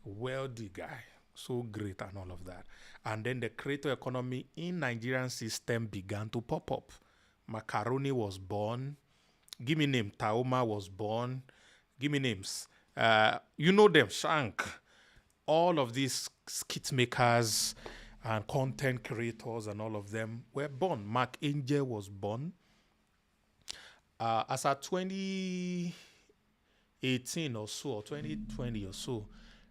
Wealthy guy, so great and all of that. And then the creator economy in Nigerian system began to pop up. Macaroni was born. Give me name. Taoma was born. Give me names. You know them, Shank. All of these skit makers and content creators and all of them were born. Mark Angel was born. As at 2018 or so, or 2020 or so,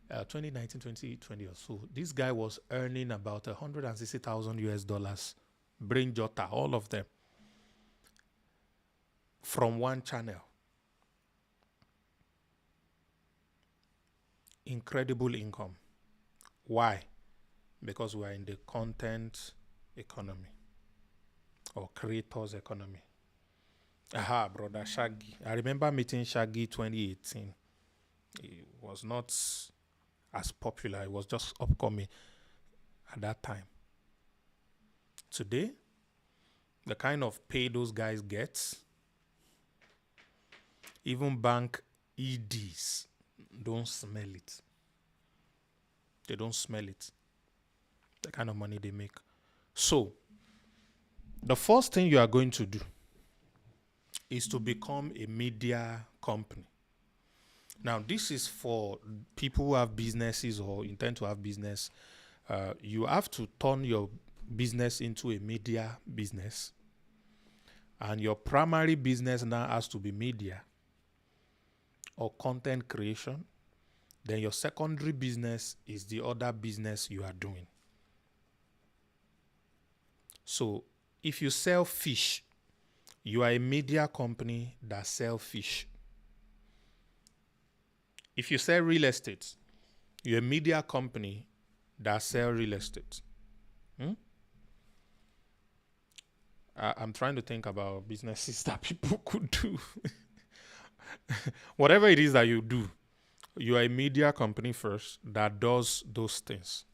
2019, 2020 or so, this guy was earning about $160,000 brain jotter, all of them, from one channel. Incredible income. Why? Because we are in the content economy or creators economy. Aha, brother Shaggy. I remember meeting Shaggy 2018. He was not as popular. It was just upcoming at that time. Today, the kind of pay those guys get, even bank EDs don't smell it. They don't smell it. The kind of money they make. So, the first thing you are going to do is to become a media company. Now, this is for people who have businesses or intend to have business. You have to turn your business into a media business. And your primary business now has to be media or content creation. Then your secondary business is the other business you are doing. So if you sell fish, you are a media company that sells fish. If you sell real estate, you're a media company that sells real estate. I'm trying to think about businesses that people could do. Whatever it is that you do, you are a media company first that does those things.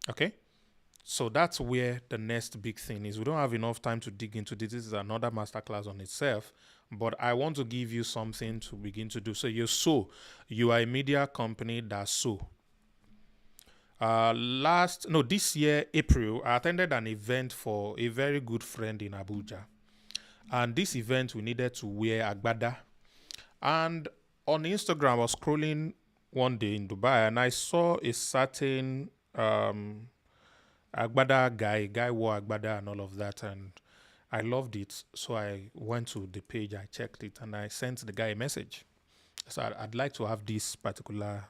Okay? So that's where the next big thing is. We don't have enough time to dig into this. This is another masterclass on itself. But I want to give you something to begin to do. So you are a media company that sew. This year, April, I attended an event for a very good friend in Abuja. And this event, we needed to wear agbada. And on Instagram, I was scrolling one day in Dubai, and I saw a certain agbada guy wore agbada and all of that, and I loved it. So I went to the page, I checked it, and I sent the guy a message. So I'd like to have this particular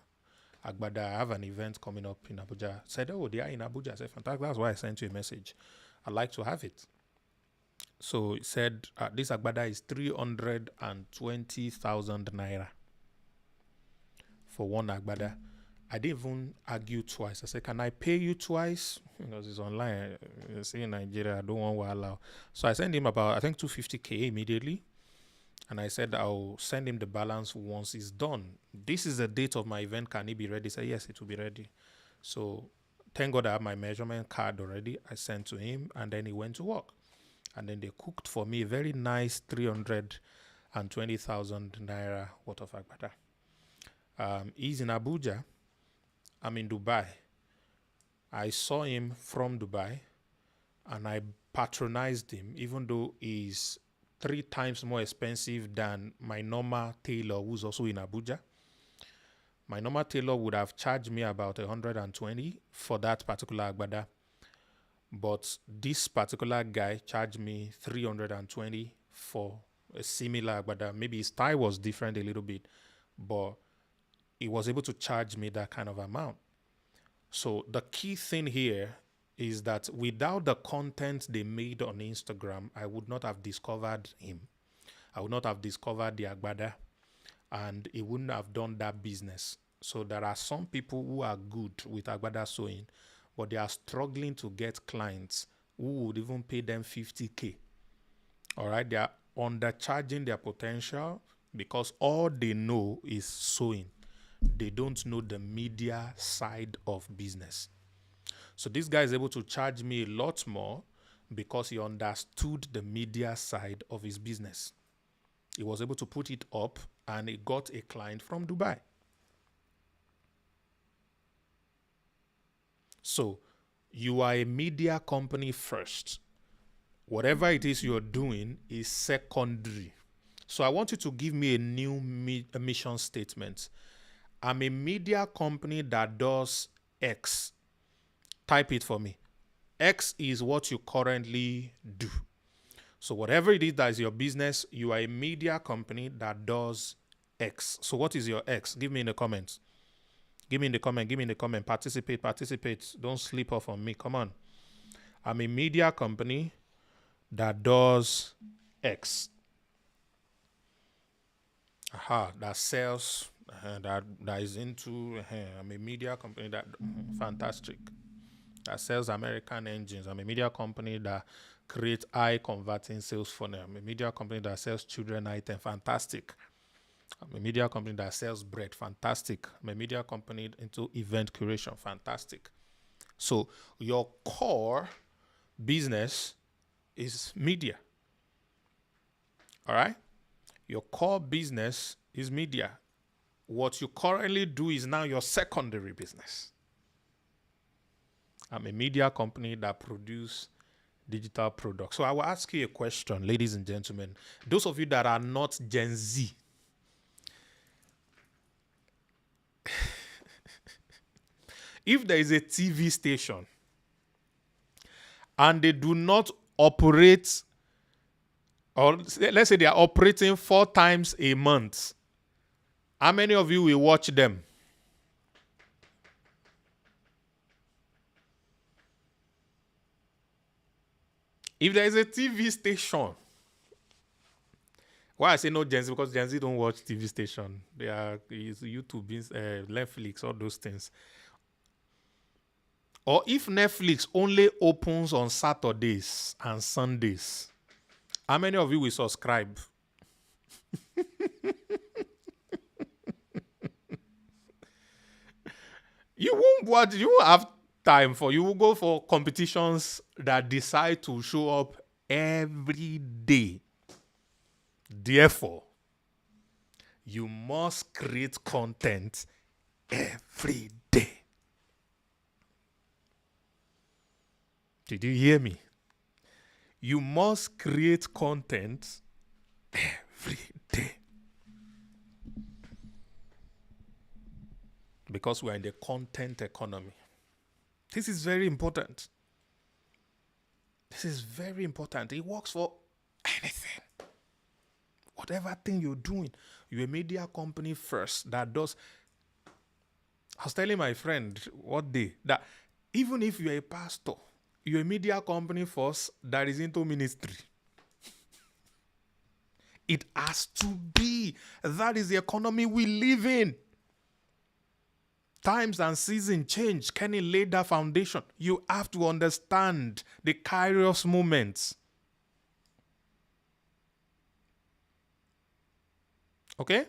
agbada. I have an event coming up in Abuja. I said, oh, they are in Abuja. I said, fantastic. That's why I sent you a message. I'd like to have it. So he said, this agbada is 320,000 naira for one agbada. I didn't even argue twice. I said, can I pay you twice? Because it's online. You see, in Nigeria, I don't want to allow. So I sent him about, I think, 250K immediately. And I said, I'll send him the balance once it's done. This is the date of my event. Can it be ready? He said, yes, it will be ready. So thank God I have my measurement card already. I sent to him, and then he went to work. And then they cooked for me a very nice 320,000 naira worth of agbada. He's in Abuja. I'm in Dubai. I saw him from Dubai, and I patronized him, even though he's 3 times more expensive than my normal tailor, who's also in Abuja. My normal tailor would have charged me about 120 for that particular agbada. But this particular guy charged me 320 for a similar agbada. Maybe his style was different a little bit, but he was able to charge me that kind of amount. So the key thing here is that without the content they made on Instagram, I would not have discovered him. I would not have discovered the agbada, and he wouldn't have done that business. So there are some people who are good with agbada sewing, but they are struggling to get clients who would even pay them 50K. All right, they are undercharging their potential because all they know is sewing. They don't know the media side of business. So this guy is able to charge me a lot more because he understood the media side of his business. He was able to put it up, and he got a client from Dubai. So you are a media company first. Whatever it is you're doing is secondary. So I want you to give me a new mission statement. I'm a media company that does X. Type it for me. X is what you currently do. So whatever it is that is your business, you are a media company that does X. So what is your X? Give me in the comments. Give me in the comment. Participate. Don't sleep off on me. Come on. I'm a media company that does X. That sells, that is into, I'm a media company that, fantastic. That sells American engines. I'm a media company that creates high converting sales funnel. I'm a media company that sells children items. Fantastic. I'm a media company that sells bread. Fantastic. I'm a media company into event curation. Fantastic. So your core business is media. All right? Your core business is media. what you currently do is now your secondary business. I'm a media company that produce digital products. So I will ask you a question, ladies and gentlemen. Those of you that are not Gen Z, if there is a TV station and they do not operate, or let's say they are operating 4 times a month, how many of you will watch them? If there is a TV station, why I say no Gen Z? Because Gen Z don't watch TV station. They are YouTube, Netflix, all those things. Or if Netflix only opens on Saturdays and Sundays, how many of you will subscribe? You won't watch, you won't have time for, you will go for competitions that decide to show up every day. Therefore, you must create content every day. Did you hear me? You must create content every day. Because we are in the content economy. This is very important. This is very important. It works for anything. Whatever thing you're doing, you're a media company first that does. I was telling my friend what day that even if you're a pastor, you're a media company first that is into ministry. It has to be. That is the economy we live in. Times and seasons change. Kenny laid that foundation. You have to understand the kairos moments. Okay?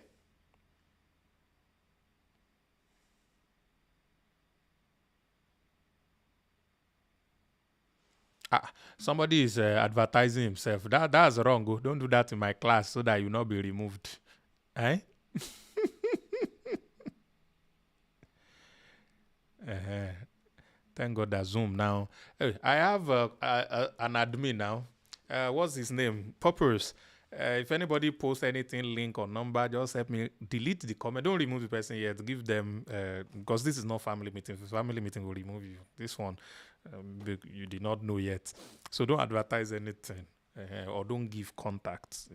Somebody is advertising himself. That's wrong. Don't do that in my class so that you not be removed. Eh? Thank God that Zoom now. Hey, I have an admin now. What's his name? Poppers. If anybody posts anything, link or number, just help me delete the comment. Don't remove the person yet. Give them, because this is not family meeting. If it's family meeting, will remove you. This one, you did not know yet. So don't advertise anything or don't give contacts.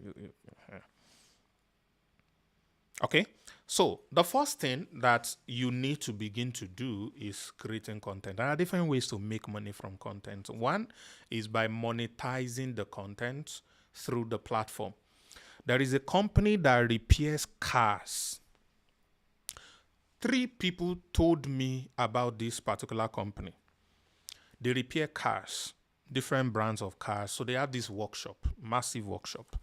Okay, so the first thing that you need to begin to do is creating content. There are different ways to make money from content. One is by monetizing the content through the platform. There is a company that repairs cars. 3 people told me about this particular company. They repair cars, different brands of cars. So they have this workshop, massive workshop.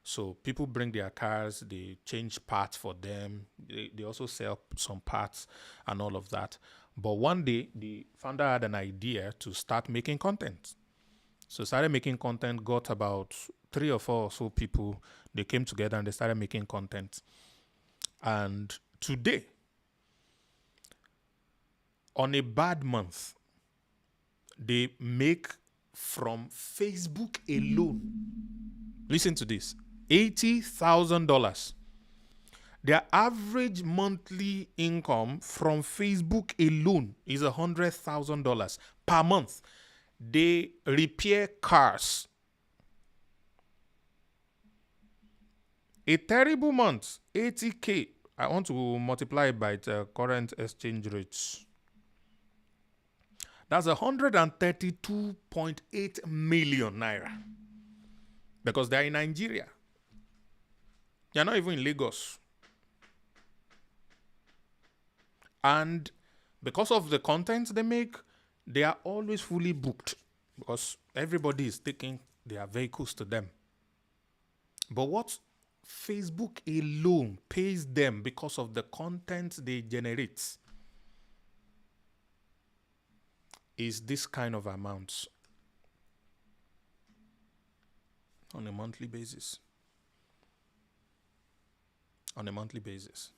So people bring their cars, they change parts for them. They also sell some parts and all of that. But one day, the founder had an idea to start making content. So started making content, got about 3 or 4 or so people. They came together and they started making content. And today, on a bad month, they make from Facebook alone. Listen to this. $80,000. Their average monthly income from Facebook alone is $100,000 per month. They repair cars. A terrible month, 80K. I want to multiply it by the current exchange rates. That's 132.8 million naira. Because they're in Nigeria. They're not even in Lagos. And because of the content they make, they are always fully booked. Because everybody is taking their vehicles to them. But what Facebook alone pays them because of the content they generate is this kind of amounts on a monthly basis. On a monthly basis.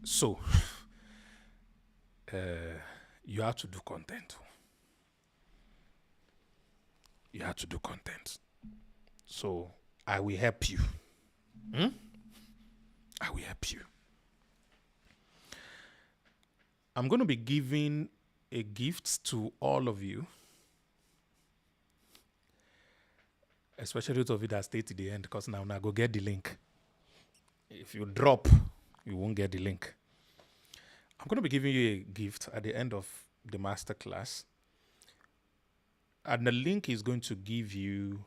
So, uh, you have to do content. You have to do content. So, I will help you. I will help you. I'm going to be giving a gift to all of you, especially those of you that stay to the end, because now go get the link. If you drop, you won't get the link. I'm going to be giving you a gift at the end of the masterclass. And the link is going to give you.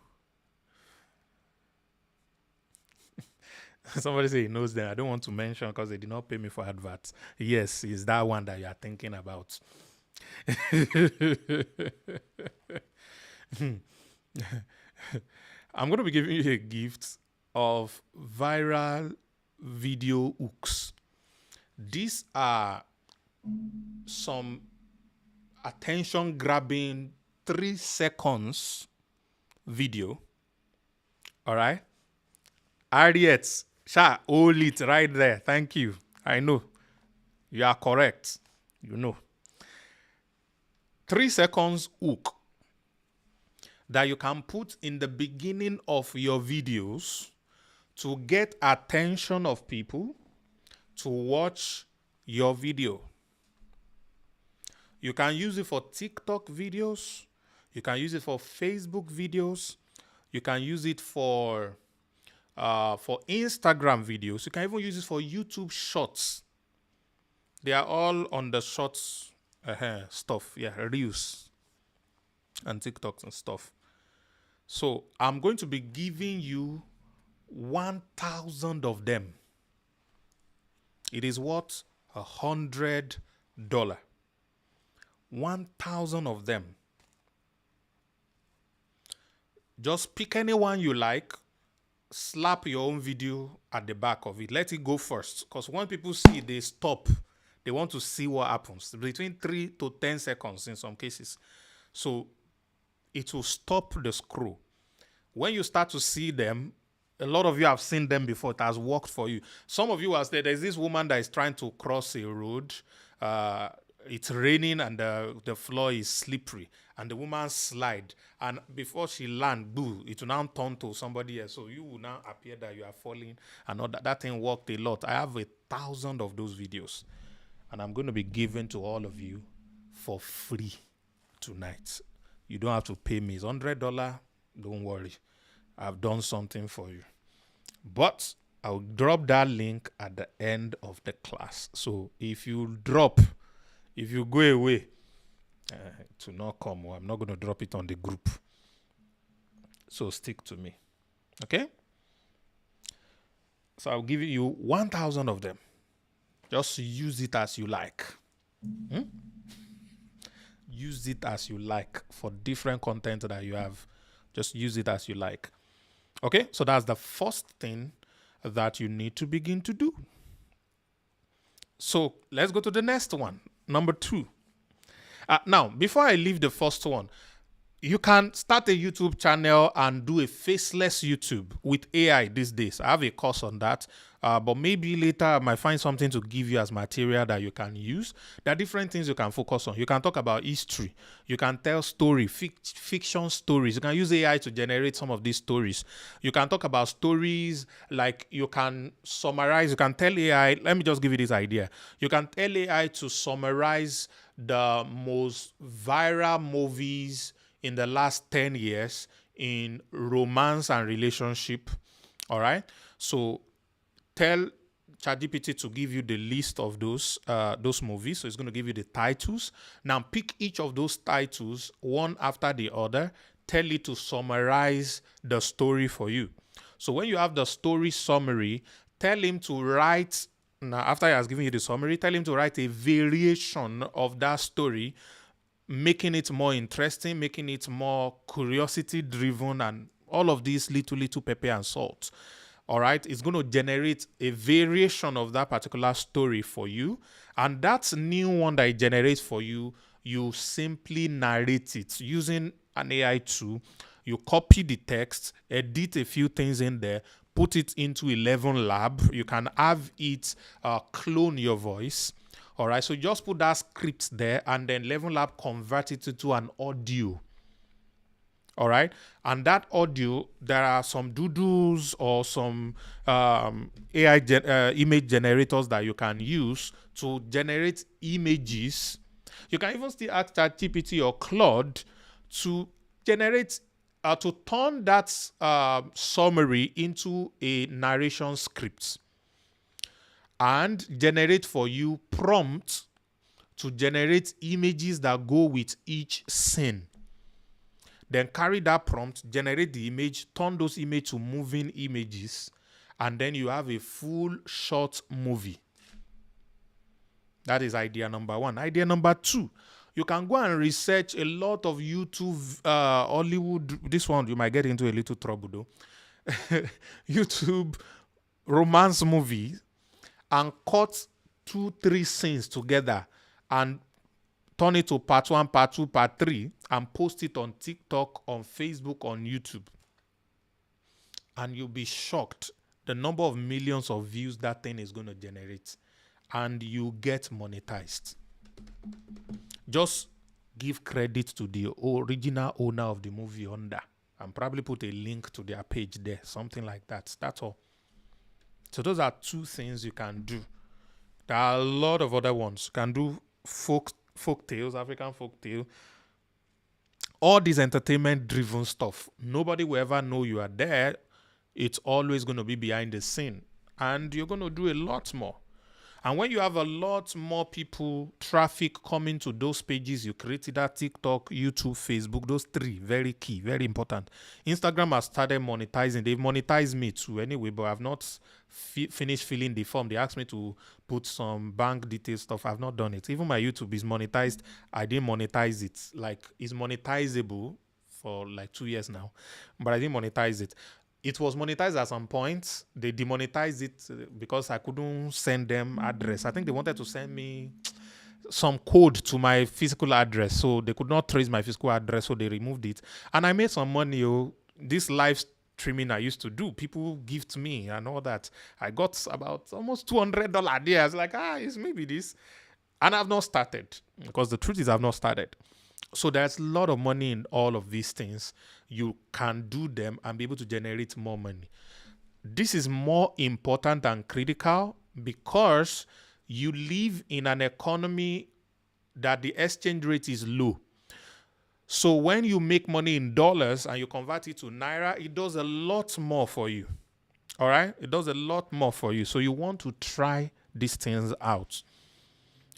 Somebody say he knows them. I don't want to mention because they did not pay me for adverts. Yes, it's that one that you are thinking about. I'm going to be giving you a gift of viral video hooks. These are some attention grabbing 3 seconds video. All right. Harriet, Sha, hold it right there. Thank you. I know. You are correct. You know. 3 seconds hook that you can put in the beginning of your videos to get attention of people to watch your video. You can use it for TikTok videos. You can use it for Facebook videos. You can use it for Instagram videos. You can even use it for YouTube shorts. They are all on the shorts stuff. Yeah, Reels and TikToks and stuff. So I'm going to be giving you 1,000 of them. It is worth $100. 1,000 of them. Just pick anyone you like, slap your own video at the back of it. Let it go first. Because when people see it, they stop. They want to see what happens. Between 3 to 10 seconds in some cases. So it will stop the scroll. When you start to see them, a lot of you have seen them before. It has worked for you. Some of you have said, there's this woman that is trying to cross a road. It's raining and the floor is slippery. And the woman slide. And before she land, boo, it will now turn to somebody else. So you will now appear that you are falling. And all that. That thing worked a lot. I have 1,000 of those videos. And I'm going to be giving to all of you for free tonight. You don't have to pay me. It's $100. Don't worry. I've done something for you. But I'll drop that link at the end of the class. So if you go away, to not come, I'm not going to drop it on the group. So stick to me. Okay? So I'll give you 1,000 of them. Just use it as you like. Use it as you like for different content that you have. Just use it as you like. Okay? So that's the first thing that you need to begin to do. So let's go to the next one. Number 2. Now, before I leave the first one, you can start a YouTube channel and do a faceless YouTube with AI these days. I have a course on that, but maybe later I might find something to give you as material that you can use. There are different things you can focus on. You can talk about history. You can tell fiction stories. You can use AI to generate some of these stories. You can talk about stories like you can summarize. You can tell AI, let me just give you this idea. You can tell AI to summarize the most viral movies in the last 10 years in romance and relationship. All right. So tell ChatGPT to give you the list of those movies. So it's going to give you the titles. Now pick each of those titles one after the other. Tell it to summarize the story for you. So when you have the story summary, tell him to write. Now, after he has given you the summary, tell him to write a variation of that story, making it more interesting, making it more curiosity-driven, and all of these little pepper and salt. All right? It's going to generate a variation of that particular story for you. And that new one that it generates for you, you simply narrate it using an AI tool. You copy the text, edit a few things in there, put it into 11 Lab. You can have it clone your voice. All right, so just put that script there, and then 11 Lab convert it into an audio. All right, and that audio, there are some doodles or some AI image generators that you can use to generate images. You can even still ask ChatGPT or Claude to generate to turn that summary into a narration script and generate for you prompts to generate images that go with each scene. Then carry that prompt, generate the image, turn those images to moving images, and then you have a full short movie. That is idea number one. Idea number two, you can go and research a lot of YouTube, Hollywood. This one, you might get into a little trouble though. YouTube romance movie, and cut 2-3 scenes together and turn it to part 1, part 2, part 3, and post it on TikTok, on Facebook, on YouTube. And you'll be shocked the number of millions of views that thing is going to generate. And you get monetized. Just give credit to the original owner of the movie under, and probably put a link to their page there, something like that. That's all. So those are 2 things you can do. There are a lot of other ones. You can do folk tales, African folk tale, all this entertainment-driven stuff. Nobody will ever know you are there. It's always going to be behind the scene, and you're going to do a lot more. And when you have a lot more people, traffic coming to those pages you created, that TikTok, YouTube, Facebook, those 3, very key, very important. Instagram has started monetizing. They've monetized me too anyway, but I've not finished filling the form. They asked me to put some bank detail stuff. I've not done it. Even my YouTube is monetized. I didn't monetize it. Like, it's monetizable for like 2 years now, but I didn't monetize it. It was monetized at some point. They demonetized it because I couldn't send them address. I think they wanted to send me some code to my physical address, so they could not trace my physical address, so they removed it. And I made some money. This live streaming I used to do, people gift me and all that. I got about almost $200 there. I was like, it's maybe this. And I've not started, because the truth is I've not started. So there's a lot of money in all of these things. You can do them and be able to generate more money. This is more important and critical because you live in an economy that the exchange rate is low. So when you make money in dollars and you convert it to naira, it does a lot more for you. All right? It does a lot more for you. So you want to try these things out.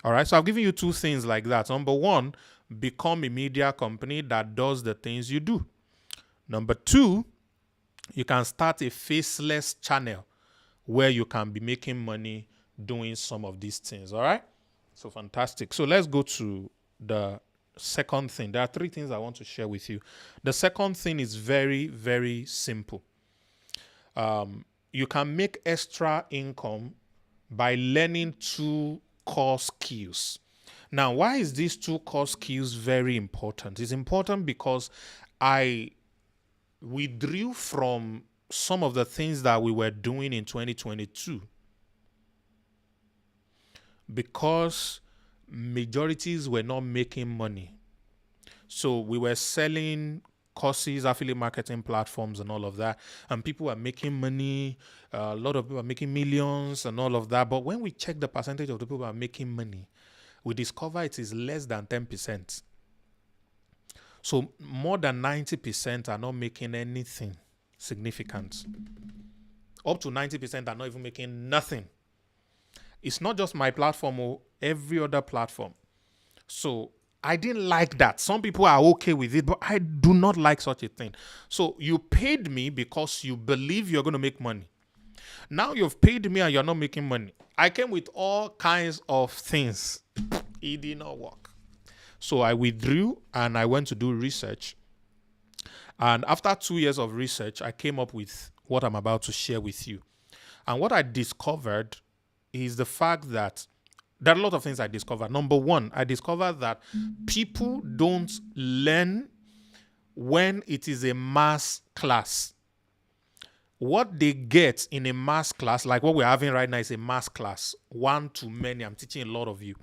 All right? So I've given you 2 things like that. Number 1, become a media company that does the things you do. Number 2, you can start a faceless channel where you can be making money doing some of these things. All right? So fantastic. So let's go to the second thing. There are 3 things I want to share with you. The second thing is very, very simple. You can make extra income by learning 2 core skills. Now, why is these 2 core skills very important? It's important because I withdrew from some of the things that we were doing in 2022 because majorities were not making money. So we were selling courses, affiliate marketing platforms and all of that, and people were making money. A lot of people are making millions and all of that. But when we check the percentage of the people who are making money, we discover it is less than 10%. So more than 90% are not making anything significant. Up to 90% are not even making nothing. It's not just my platform or every other platform. So I didn't like that. Some people are okay with it, but I do not like such a thing. So you paid me because you believe you're going to make money. Now you've paid me and you're not making money. I came with all kinds of things. It did not work. So I withdrew and I went to do research. And after 2 years of research, I came up with what I'm about to share with you. And what I discovered is the fact that there are a lot of things I discovered. Number 1, I discovered that people don't learn when it is a mass class. What they get in a mass class, like what we're having right now, is a mass class, one to many. I'm teaching a lot of you.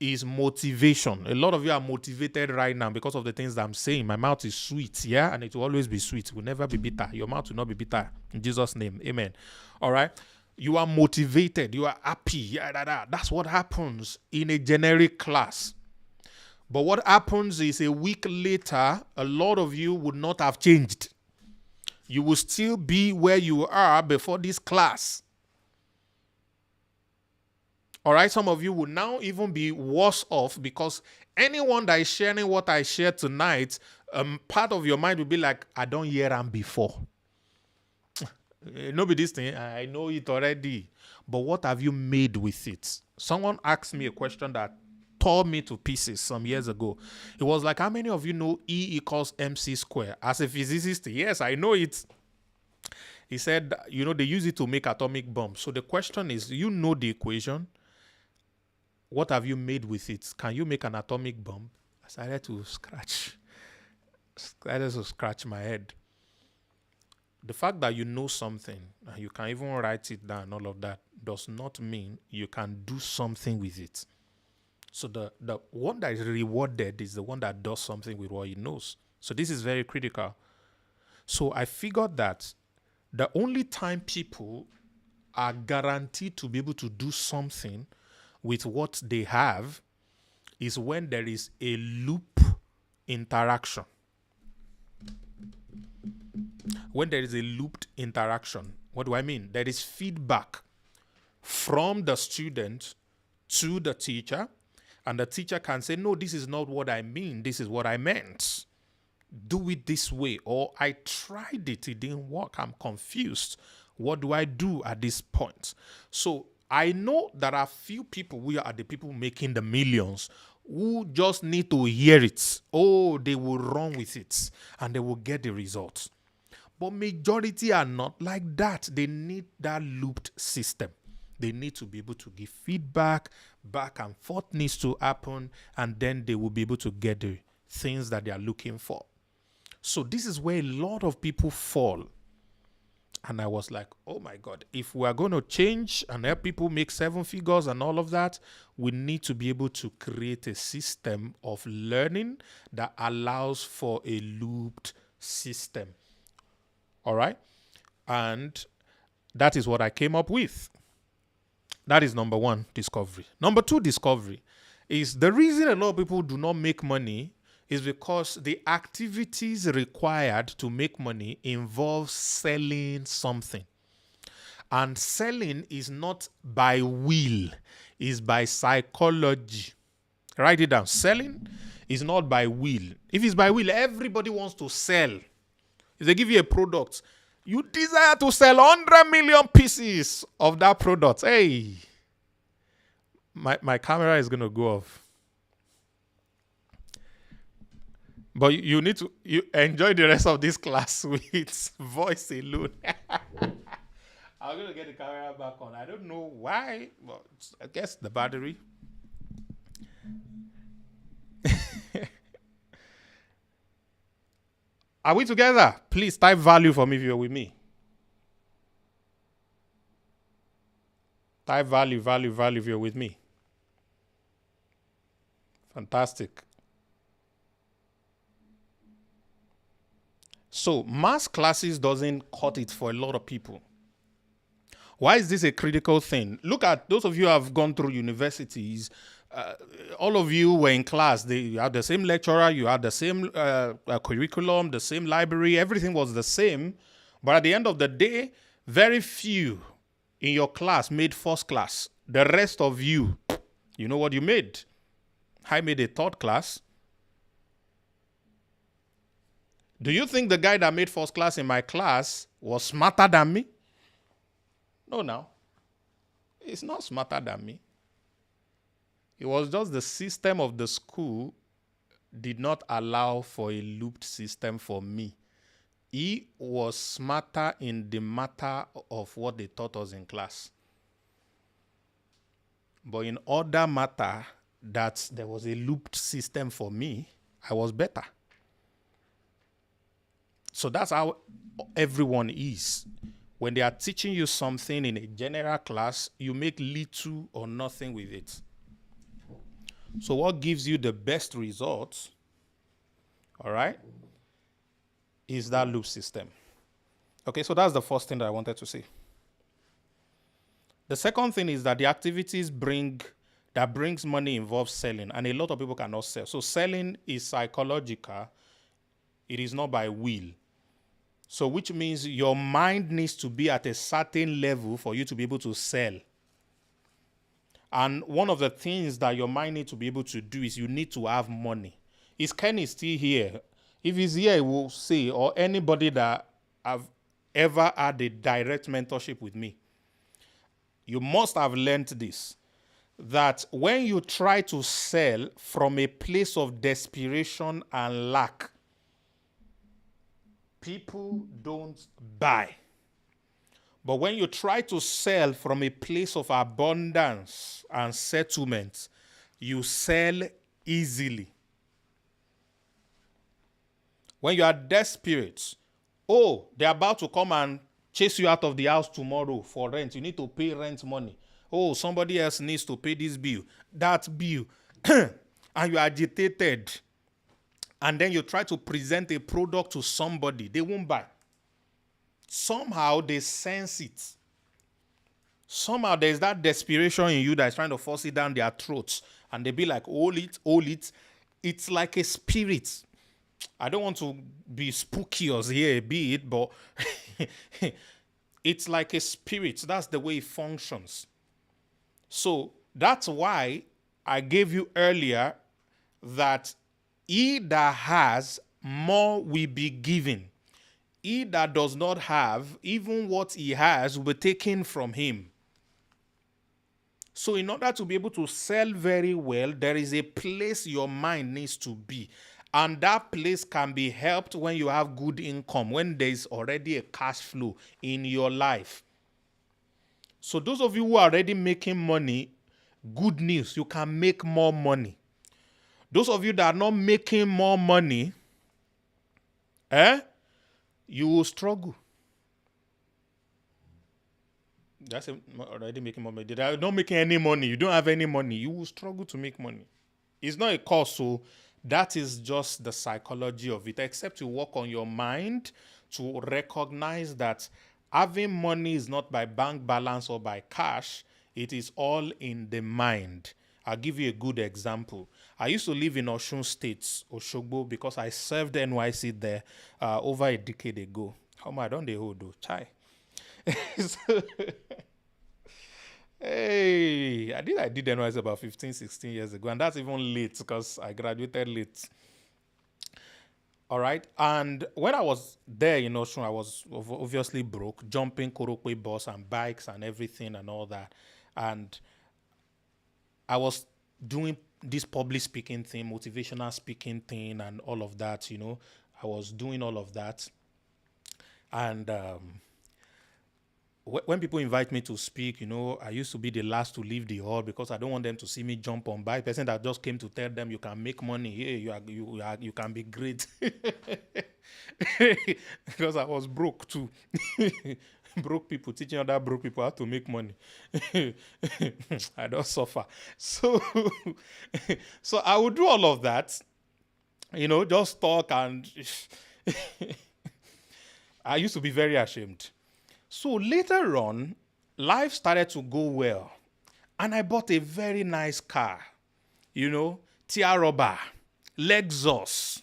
Is motivation. A lot of you are motivated right now because of the things that I'm saying. My mouth is sweet, yeah, and it will always be sweet. It will never be bitter. Your mouth will not be bitter. In Jesus' name, amen. All right. You are motivated. You are happy. Yeah, that's what happens in a generic class. But what happens is a week later, a lot of you would not have changed. You will still be where you are before this class. All right, some of you will now even be worse off because anyone that is sharing what I shared tonight, part of your mind will be like, I don't hear them before. No be this thing, I know it already. But what have you made with it? Someone asked me a question that tore me to pieces some years ago. It was like, how many of you know E equals MC square? As a physicist, yes, I know it. He said, they use it to make atomic bombs. So the question is, you know the equation. What have you made with it? Can you make an atomic bomb? I started to scratch my head. The fact that you know something and you can even write it down, all of that, does not mean you can do something with it. So the one that is rewarded is the one that does something with what he knows. So this is very critical. So I figured that the only time people are guaranteed to be able to do something with what they have is when there is a loop interaction. When there is a looped interaction, what do I mean? There is feedback from the student to the teacher, and the teacher can say, no, this is not what I mean. This is what I meant. Do it this way. Or I tried it. It didn't work. I'm confused. What do I do at this point? So I know there are few people, we are the people making the millions, who just need to hear it. Oh, they will run with it and they will get the results. But majority are not like that. They need that looped system. They need to be able to give feedback, back and forth needs to happen, and then they will be able to get the things that they are looking for. So this is where a lot of people fall. And I was like, oh my God, if we are going to change and help people make 7 figures and all of that, we need to be able to create a system of learning that allows for a looped system. All right? And that is what I came up with. That is number 1, discovery. Number 2, discovery is the reason a lot of people do not make money is because the activities required to make money involve selling something. And selling is not by will, it's by psychology. Write it down. Selling is not by will. If it's by will, everybody wants to sell. If they give you a product, you desire to sell 100 million pieces of that product. Hey, my camera is going to go off. But you need to enjoy the rest of this class with voice alone. I'm going to get the camera back on. I don't know why, but I guess the battery. Are we together? Please type value for me if you're with me. Type value if you're with me. Fantastic. So mass classes doesn't cut it for a lot of people. Why is this a critical thing? Look at those of you who have gone through universities. All of you were in class. You had the same lecturer. You had the same curriculum, the same library. Everything was the same. But at the end of the day, very few in your class made first class. The rest of you, you know what you made? I made a third class. Do you think the guy that made first class in my class was smarter than me? No, now. He's not smarter than me. It was just the system of the school did not allow for a looped system for me. He was smarter in the matter of what they taught us in class. But in other matter that there was a looped system for me, I was better. So that's how everyone is. When they are teaching you something in a general class, you make little or nothing with it. So what gives you the best results, all right, is that loop system. Okay, so that's the first thing that I wanted to say. The second thing is that the activities that brings money involves selling, and a lot of people cannot sell. So selling is psychological, it is not by will. So which means your mind needs to be at a certain level for you to be able to sell. And one of the things that your mind needs to be able to do is you need to have money. Is Kenny still here? If he's here, he will say, or anybody that have ever had a direct mentorship with me, you must have learned this, that when you try to sell from a place of desperation and lack, people don't buy. But when you try to sell from a place of abundance and settlement, you sell easily. When you are desperate, oh, they're about to come and chase you out of the house tomorrow for rent. You need to pay rent money. Oh, somebody else needs to pay this bill, that bill. And you're agitated. And then you try to present a product to somebody. They won't buy. Somehow they sense it. Somehow there's that desperation in you that's trying to force it down their throats. And they be like, hold it, hold it. It's like a spirit. I don't want to be spooky or here, be it, but it's like a spirit. That's the way it functions. So that's why I gave you earlier that he that has, more will be given. He that does not have, even what he has will be taken from him. So in order to be able to sell very well, there is a place your mind needs to be. And that place can be helped when you have good income, when there is already a cash flow in your life. So those of you who are already making money, good news, you can make more money. Those of you that are not making more money, you will struggle. That's already making more money. They are not making any money. You don't have any money. You will struggle to make money. It's not a cause, so that is just the psychology of it. Except you work on your mind to recognize that having money is not by bank balance or by cash. It is all in the mind. I'll give you a good example. I used to live in Osun State, Oshogbo, because I served NYC there over a decade ago. How much I don't they hold though? Chai. So, hey, I did NYC about 15, 16 years ago, and that's even late because I graduated late. All right. And when I was there in Osun, I was obviously broke, jumping Korokwe bus and bikes and everything and all that. And I was doing this public speaking thing, motivational speaking thing, and all of that, I was doing all of that. And when people invite me to speak, I used to be the last to leave the hall because I don't want them to see me jump on by. Person that just came to tell them you can make money. Hey, you can be great. Because I was broke too. Broke people, teaching other broke people how to make money. I don't suffer. So, so I would do all of that, just talk, and I used to be very ashamed. So later on, life started to go well. And I bought a very nice car. Tiaroba, Lexus.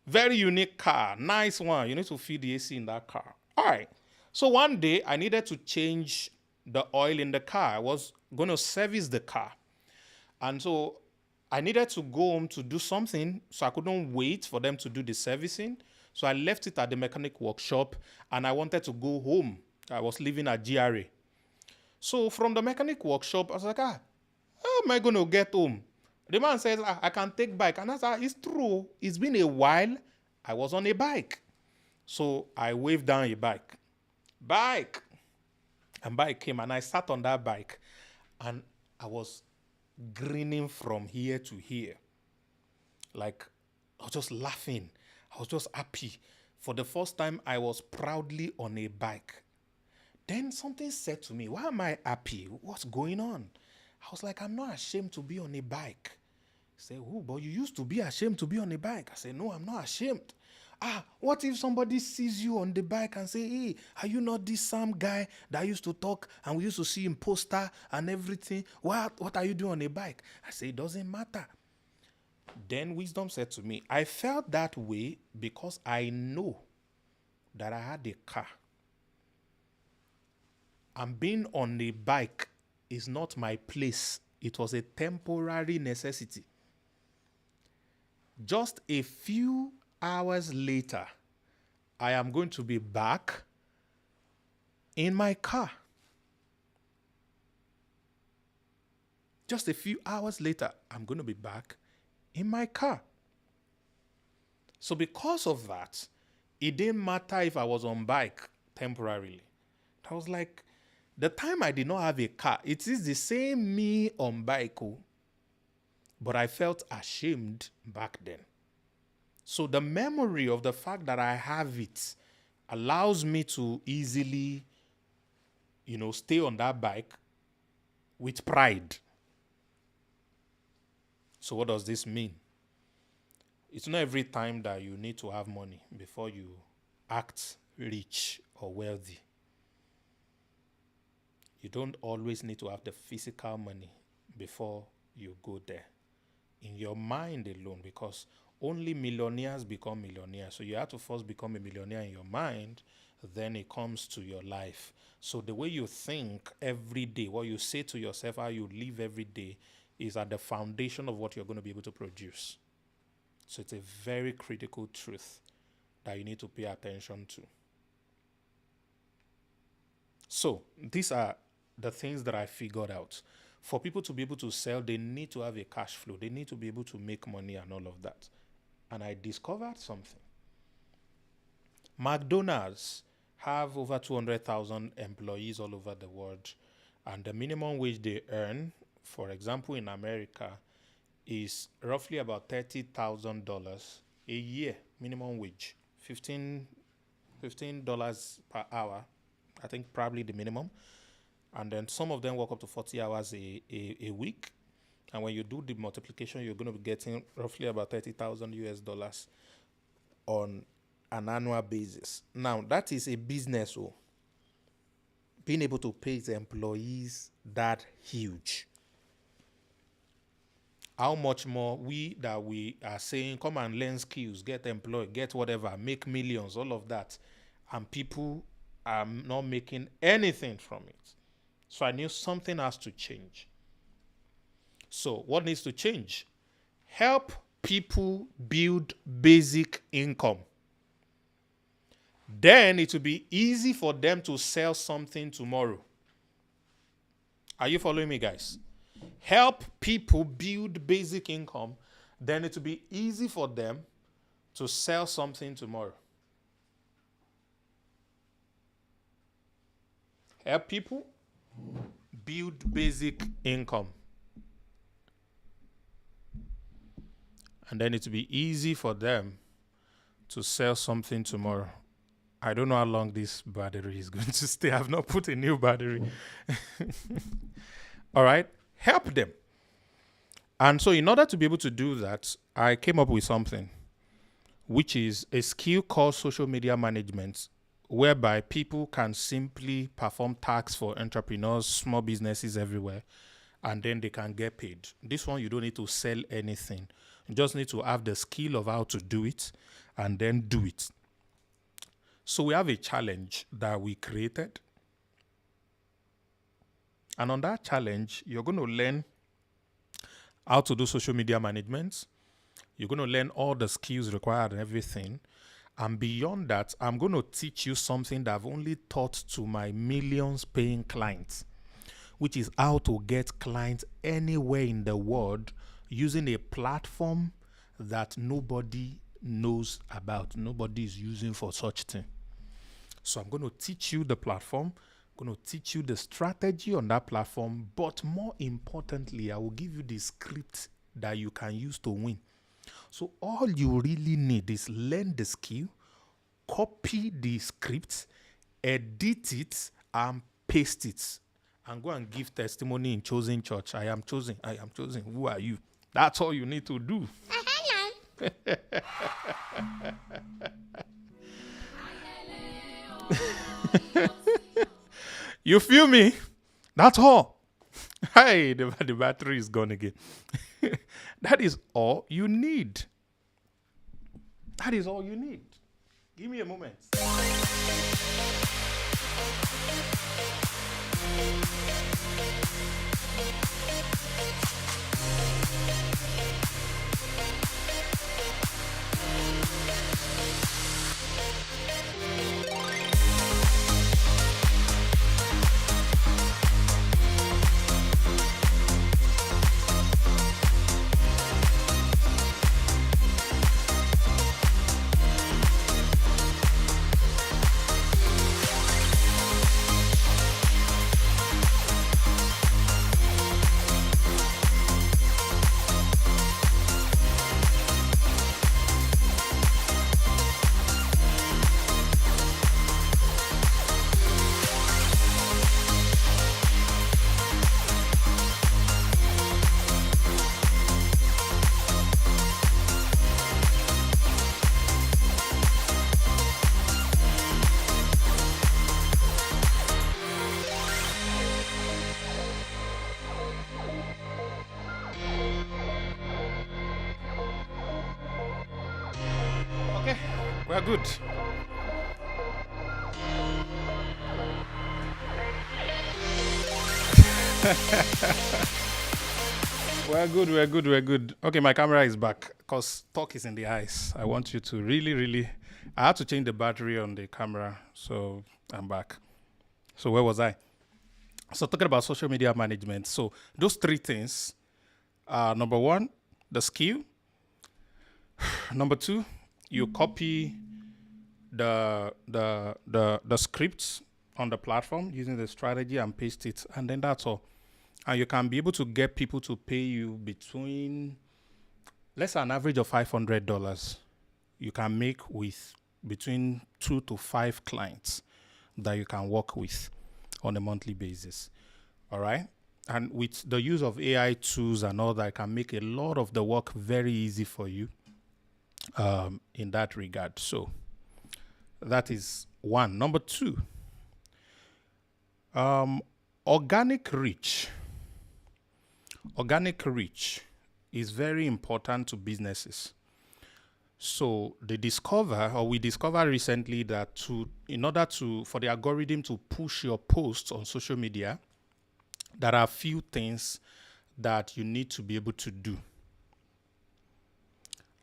Very unique car, nice one. You need to feed the AC in that car. All right. So one day, I needed to change the oil in the car. I was going to service the car. And so I needed to go home to do something, so I couldn't wait for them to do the servicing. So I left it at the mechanic workshop, and I wanted to go home. I was living at GRA. So from the mechanic workshop, I was like, how am I going to get home? The man says, I can take bike. And I said, it's true. It's been a while. I was on a bike. So I waved down a bike. Bike. And bike came, and I sat on that bike. And I was grinning from here to here. Like, I was just laughing. I was just happy. For the first time, I was proudly on a bike. Then something said to me, why am I happy? What's going on? I was like, I'm not ashamed to be on a bike. He said, oh, but you used to be ashamed to be on a bike. I said, no, I'm not ashamed. What if somebody sees you on the bike and say, hey, are you not this Sam guy that used to talk and we used to see him poster and everything? What are you doing on a bike? I say, it doesn't matter. Then wisdom said to me, I felt that way because I know that I had a car. And being on a bike is not my place. It was a temporary necessity. Just a few hours later, I am going to be back in my car. Just a few hours later, I'm going to be back in my car. So because of that, it didn't matter if I was on bike temporarily. I was like, the time I did not have a car, it is the same me on bike, but I felt ashamed back then. So the memory of the fact that I have it allows me to easily, stay on that bike with pride. So what does this mean? It's not every time that you need to have money before you act rich or wealthy. You don't always need to have the physical money before you go there. In your mind alone, because only millionaires become millionaires. So you have to first become a millionaire in your mind, then it comes to your life. So the way you think every day, what you say to yourself, how you live every day, is at the foundation of what you're going to be able to produce. So it's a very critical truth that you need to pay attention to. So these are the things that I figured out. For people to be able to sell, they need to have a cash flow. They need to be able to make money and all of that. And I discovered something. McDonald's have over 200,000 employees all over the world. And the minimum wage they earn, for example, in America, is roughly about $30,000 a year, minimum wage. $15 per hour, I think probably the minimum. And then some of them work up to 40 hours a week. And when you do the multiplication, you're going to be getting roughly about 30,000 US dollars on an annual basis. Now, that is a business. Being able to pay its employees that huge. How much more we are saying, come and learn skills, get employed, get whatever, make millions, all of that. And people are not making anything from it. So I knew something has to change. So what needs to change? Help people build basic income. Then it will be easy for them to sell something tomorrow. Are you following me, guys? Help people build basic income. Then it will be easy for them to sell something tomorrow. Help people build basic income. And then it will be easy for them to sell something tomorrow. I don't know how long this battery is going to stay. I've not put a new battery. All right. Help them. And so in order to be able to do that, I came up with something, which is a skill called social media management, whereby people can simply perform tasks for entrepreneurs, small businesses everywhere, and then they can get paid. This one, you don't need to sell anything. You just need to have the skill of how to do it and then do it. So we have a challenge that we created. And on that challenge, you're going to learn how to do social media management. You're going to learn all the skills required and everything. And beyond that, I'm going to teach you something that I've only taught to my millions paying clients, which is how to get clients anywhere in the world using a platform that nobody knows about. Nobody is using for such thing. So I'm going to teach you the platform. I'm going to teach you the strategy on that platform. But more importantly, I will give you the script that you can use to win. So all you really need is learn the skill, copy the script, edit it, and paste it. And go and give testimony in chosen church. I am chosen. I am chosen. Who are you? That's all you need to do. You feel me? That's all. Hey, the battery is gone again. That is all you need. That is all you need. Give me a moment. Okay, we're good. We're good. Okay, my camera is back because talk is in the eyes. I want you to really. I had to change the battery on the camera, so I'm back. So, where was I? So, talking about social media management. So, those three things number one, the skill. Number two, you copy the scripts on the platform using the strategy and paste it, and then that's all. And you can be able to get people to pay you between, let's say, an average of $500. You can make with between 2 to 5 clients that you can work with on a monthly basis. All right. And with the use of AI tools and all that, can make a lot of the work very easy for you in that regard. So that is one. Number two, organic reach. Organic reach is very important to businesses. So we discover recently that for the algorithm to push your posts on social media, there are a few things that you need to be able to do.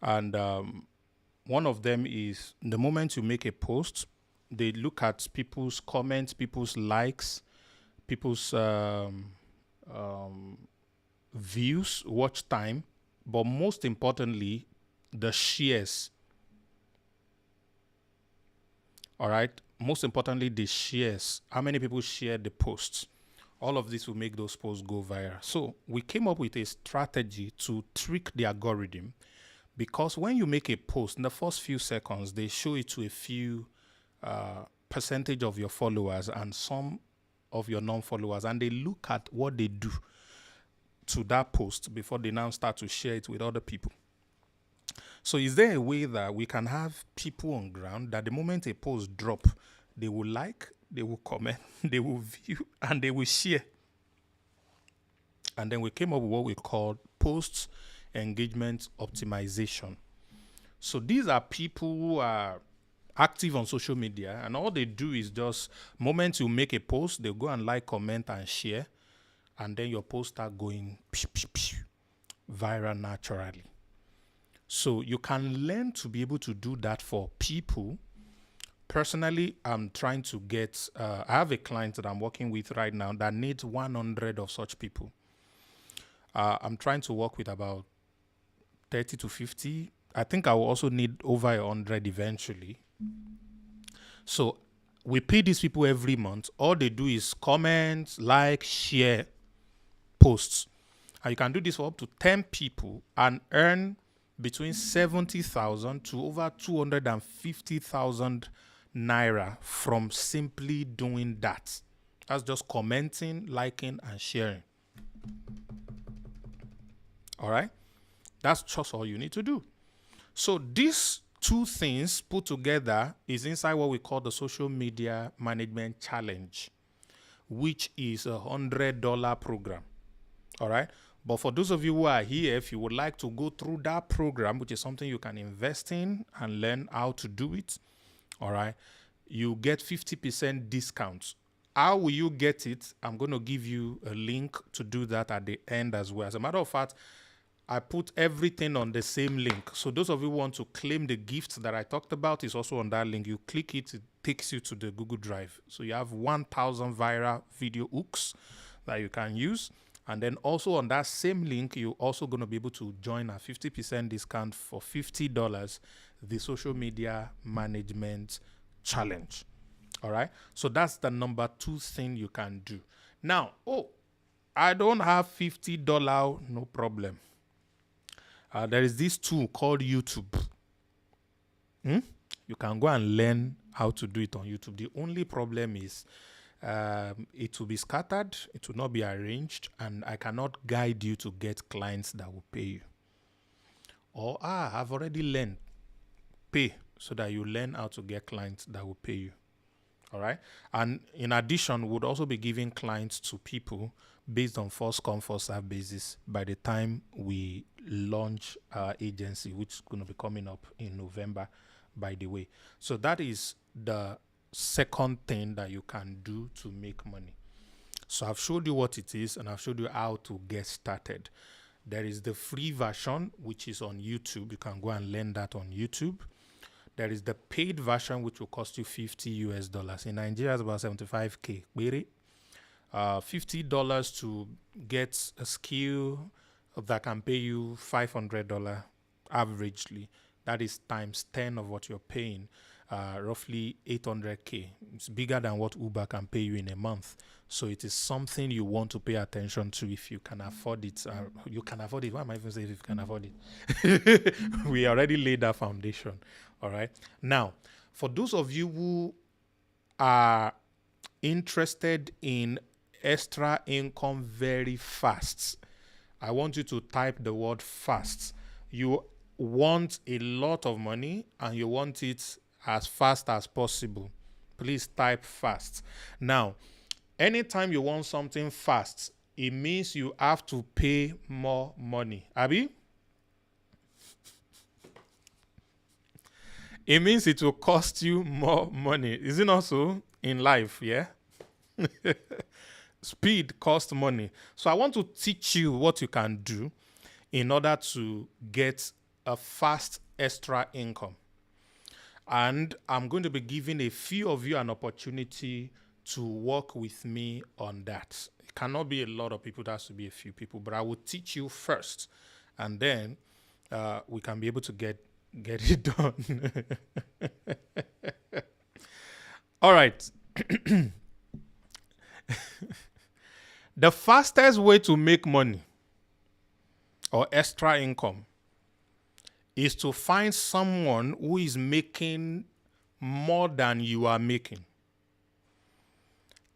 And one of them is the moment you make a post, they look at people's comments, people's likes, people's views, watch time, but most importantly, the shares. All right. Most importantly, the shares. How many people share the posts? All of this will make those posts go viral. So we came up with a strategy to trick the algorithm, because when you make a post, in the first few seconds, they show it to a few percentage of your followers and some of your non-followers, and they look at what they do to that post before they now start to share it with other people. So is there a way that we can have people on ground that the moment a post drop, they will like, they will comment, they will view, and they will share? And then we came up with what we call post engagement optimization. So these are people who are active on social media, and all they do is just moment you make a post, they go and like, comment, and share, and then your posts start going viral naturally. So you can learn to be able to do that for people. Personally, I'm trying to get, I have a client that I'm working with right now that needs 100 of such people. I'm trying to work with about 30 to 50. I think I will also need over 100 eventually. So we pay these people every month. All they do is comment, like, share posts. And you can do this for up to 10 people and earn between 70,000 to over 250,000 naira from simply doing that. That's just commenting, liking, and sharing. All right? That's just all you need to do. So these two things put together is inside what we call the Social Media Management Challenge, which is $100 program. All right? But for those of you who are here, if you would like to go through that program, which is something you can invest in and learn how to do it, all right, you get 50% discount. How will you get it? I'm going to give you a link to do that at the end as well. As a matter of fact, I put everything on the same link. So those of you who want to claim the gift that I talked about is also on that link. You click it, it takes you to the Google Drive. So you have 1,000 viral video hooks that you can use. And then also on that same link, you're also going to be able to join a 50% discount for $50, the Social Media Management Challenge. All right. So that's the number 2 thing you can do. Now, I don't have $50. No problem. There is this tool called YouTube. You can go and learn how to do it on YouTube. The only problem is it will be scattered, it will not be arranged, and I cannot guide you to get clients that will pay you. Or, I've already learned. Pay so that you learn how to get clients that will pay you. All right. And in addition, we'll also be giving clients to people based on first come, first serve basis by the time we launch our agency, which is going to be coming up in November, by the way. So that is the second thing that you can do to make money. So I've showed you what it is, and I've showed you how to get started. There is the free version, which is on YouTube. You can go and learn that on YouTube. There is the paid version, which will cost you $50 US. In Nigeria, it's about 75K. $50 to get a skill that can pay you $500 averagely. That is times 10 of what you're paying, roughly 800K. It's bigger than what Uber can pay you in a month. So it is something you want to pay attention to if you can afford it. You can afford it. Why am I even saying if you can afford it? We already laid that foundation. All right. Now, for those of you who are interested in extra income very fast, I want you to type the word fast. You want a lot of money and you want it as fast as possible. Please type fast. Now, anytime you want something fast, it means you have to pay more money. Abi? It means it will cost you more money. Is it not so in life? Yeah. Speed costs money. So I want to teach you what you can do in order to get a fast extra income. And I'm going to be giving a few of you an opportunity to work with me on that. It cannot be a lot of people. It has to be a few people. But I will teach you first. And then we can be able to get it done. All right. The fastest way to make money or extra income is to find someone who is making more than you are making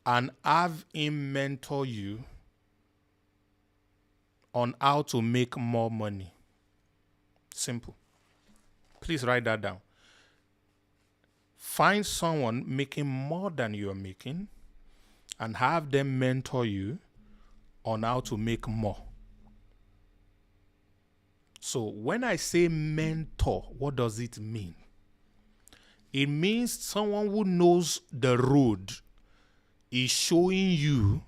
and have him mentor you on how to make more money. Simple. Please write that down. Find someone making more than you are making and have them mentor you on how to make more. So when I say mentor, what does it mean? It means someone who knows the road is showing you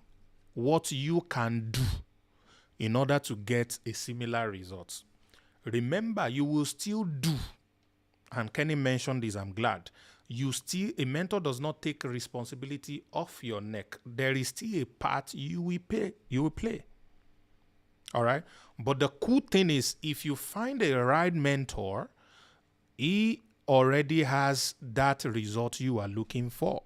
what you can do in order to get a similar result. Remember, you will still do. And Kenny mentioned this, I'm glad. A mentor does not take responsibility off your neck. There is still a part you will play. All right. But the cool thing is, if you find a right mentor, he already has that result you are looking for.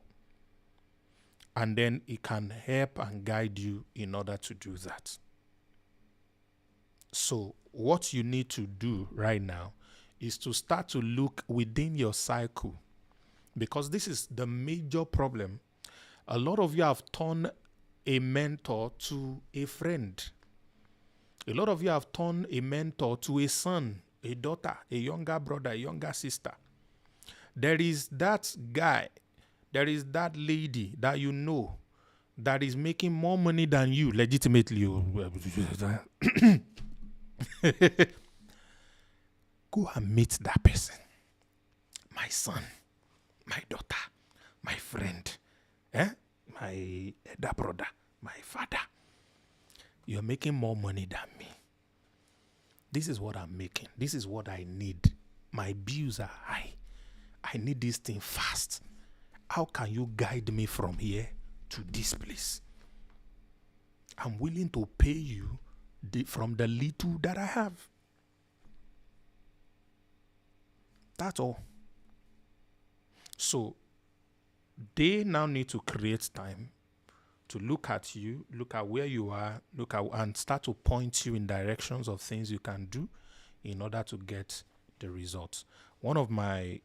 And then he can help and guide you in order to do that. So what you need to do right now is to start to look within your cycle, because this is the major problem. A lot of you have turned a mentor to a friend. A lot of you have turned a mentor to a son, a daughter, a younger brother, a younger sister. There is that guy, there is that lady that you know that is making more money than you legitimately. Go and meet that person. My son, my daughter, my friend, my elder brother, my father. You're making more money than me. This is what I'm making. This is what I need. My bills are high. I need this thing fast. How can you guide me from here to this place? I'm willing to pay you from the little that I have. That's all. So they now need to create time to look at you, look at where you are, and start to point you in directions of things you can do in order to get the results. One of my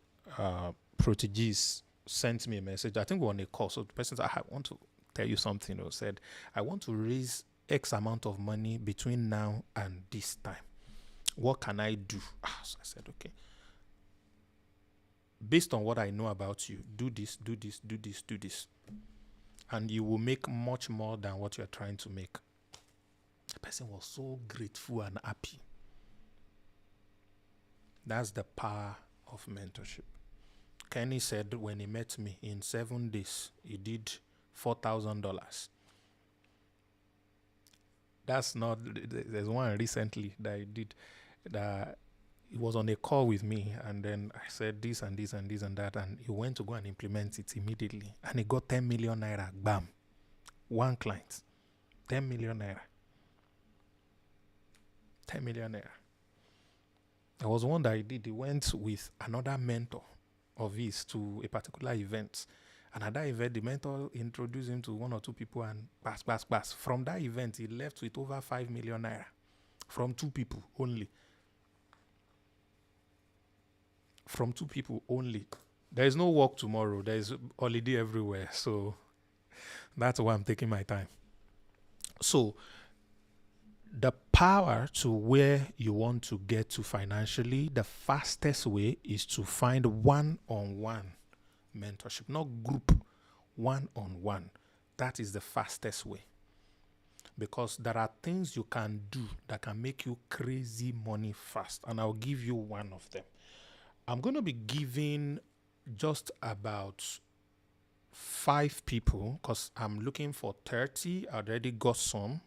proteges sent me a message. I think we're on a call. So the person said, I want to tell you something, or said, I want to raise X amount of money between now and this time. What can I do? So I said, okay. Based on what I know about you, do this, do this, do this, do this. And you will make much more than what you're trying to make. The person was so grateful and happy. That's the power of mentorship. Kenny said when he met me, in 7 days, he did $4,000. That's not, there's one recently that I did, that he was on a call with me, and then I said this and this and this and that, and he went to go and implement it immediately, and he got 10 million naira, bam. One client, 10 million naira. 10 million naira. There was one that he did. He went with another mentor of his to a particular event. And at that event, the mentor introduced him to 1 or 2 people, and pass. From that event, he left with over 5 million naira. From 2 people only. From 2 people only. There is no work tomorrow. There is holiday everywhere. So that's why I'm taking my time. So the power to where you want to get to financially, the fastest way is to find one-on-one mentorship, not group, one-on-one. That is the fastest way. Because there are things you can do that can make you crazy money fast. And I'll give you one of them. I'm going to be giving just about 5 people, because I'm looking for 30. I already got some.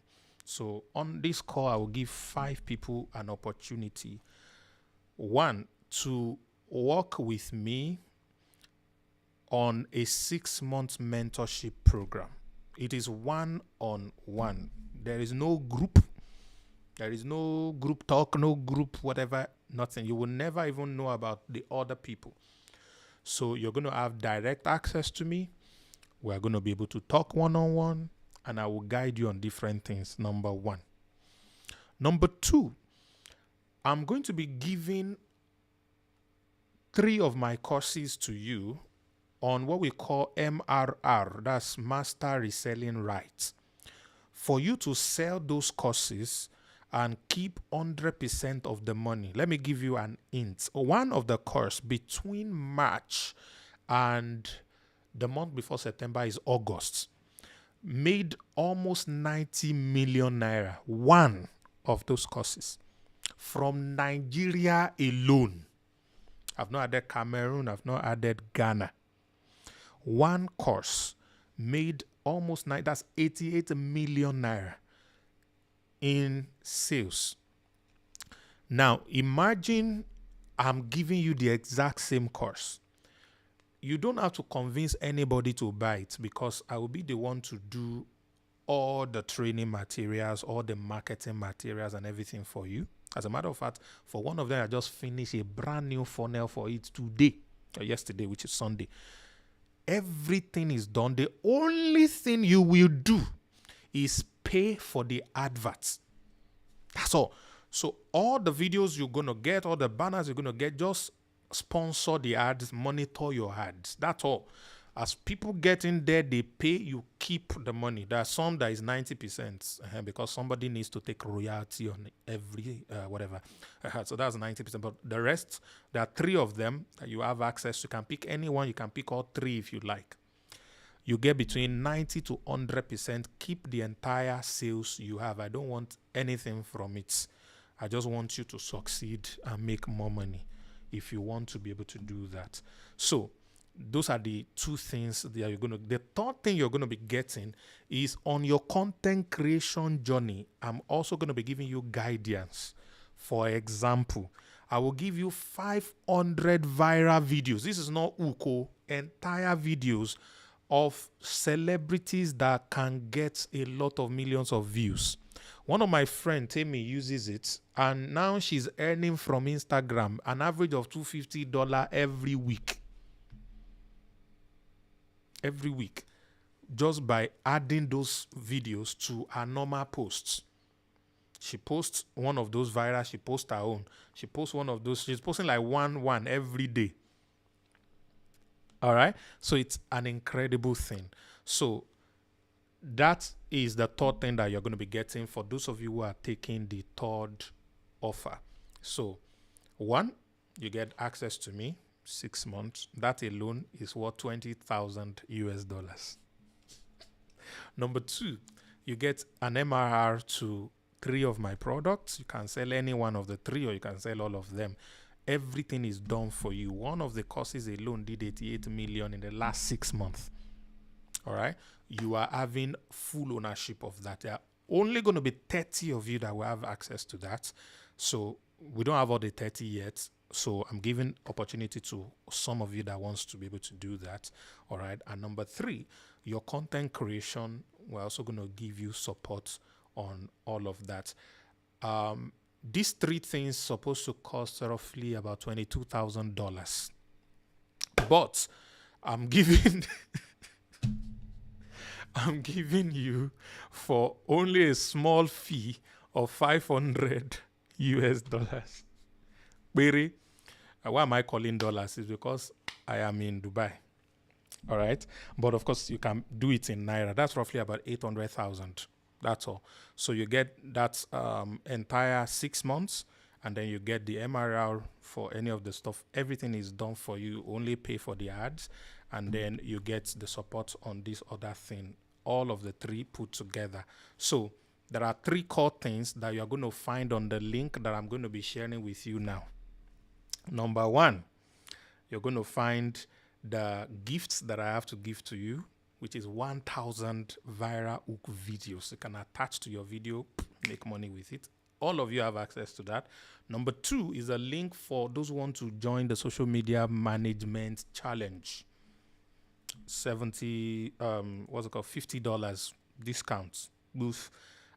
So on this call, I will give 5 people an opportunity. 1, to work with me on a 6-month mentorship program. It is one-on-one. There is no group. There is no group talk, no group whatever, nothing. You will never even know about the other people. So you're going to have direct access to me. We're going to be able to talk one-on-one, and I will guide you on different things, number 1. Number 2, I'm going to be giving 3 of my courses to you on what we call MRR, that's Master Reselling Rights. For you to sell those courses and keep 100% of the money. Let me give you an hint. One of the course between March and the month before September is August, made almost 90 million naira. One of those courses from Nigeria alone. I've not added Cameroon. I've not added Ghana. One course made almost that's 88 million naira in sales. Now, imagine I'm giving you the exact same course. You don't have to convince anybody to buy it, because I will be the one to do all the training materials, all the marketing materials and everything for you. As a matter of fact, for one of them, I just finished a brand new funnel for it today, or yesterday, which is Sunday. Everything is done. The only thing you will do is pay for the adverts. That's all. So all the videos you're going to get, all the banners you're going to get, just sponsor the ads, monitor your ads. That's all. As people get in there, they pay, you keep the money. There are some that is 90% because somebody needs to take royalty on every whatever. So that's 90%. But the rest, there are 3 of them that you have access to. You can pick any one. You can pick all 3 if you like. You get between 90 to 100%. Keep the entire sales you have. I don't want anything from it. I just want you to succeed and make more money if you want to be able to do that. So those are the 2 things that you're going to. The third thing you're going to be getting is on your content creation journey. I'm also going to be giving you guidance. For example, I will give you 500 viral videos. This is not Uko, entire videos of celebrities that can get a lot of millions of views. One of my friends, Tammy, uses it, and now she's earning from Instagram an average of $250 every week. Every week, just by adding those videos to her normal posts. She posts one of those viral, she posts her own. She posts one of those, she's posting like one every day. All right? So it's an incredible thing. So that is the third thing that you're going to be getting for those of you who are taking the third offer. So 1, you get access to me 6 months. That alone is worth $20,000. Number 2, you get an MRR to 3 of my products. You can sell any one of the 3 or you can sell all of them. Everything is done for you. One of the courses alone did 88 million in the last 6 months. All right. You are having full ownership of that. There are only going to be 30 of you that will have access to that. So we don't have all the 30 yet. So I'm giving opportunity to some of you that wants to be able to do that. All right. And number 3, your content creation, we're also going to give you support on all of that. These 3 things supposed to cost roughly about $22,000. But I'm giving I'm giving you for only a small fee of $500. Why am I calling dollars? Is because I am in Dubai. All right. But of course, you can do it in Naira. That's roughly about 800,000. That's all. So you get that entire 6 months, and then you get the MRR for any of the stuff. Everything is done for you. Only pay for the ads, and then you get the support on this other thing. All of the 3 put together. So there are 3 core things that you're going to find on the link that I'm going to be sharing with you now. Number 1, you're going to find the gifts that I have to give to you, which is 1,000 viral hook videos. You can attach to your video, make money with it. All of you have access to that. Number 2 is a link for those who want to join the social media management challenge. $50 discounts. Booth.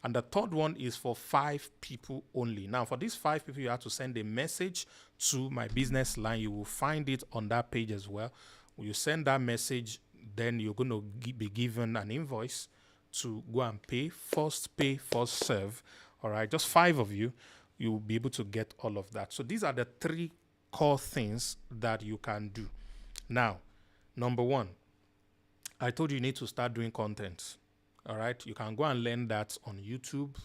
And the third one is for 5 people only. Now, for these 5 people, you have to send a message to my business line. You will find it on that page as well. When you send that message, then you're going to be given an invoice to go and pay. First pay, first serve. All right, just 5 of you, you will be able to get all of that. So these are the 3 core things that you can do. Now, number 1, I told you need to start doing content. All right, you can go and learn that on YouTube,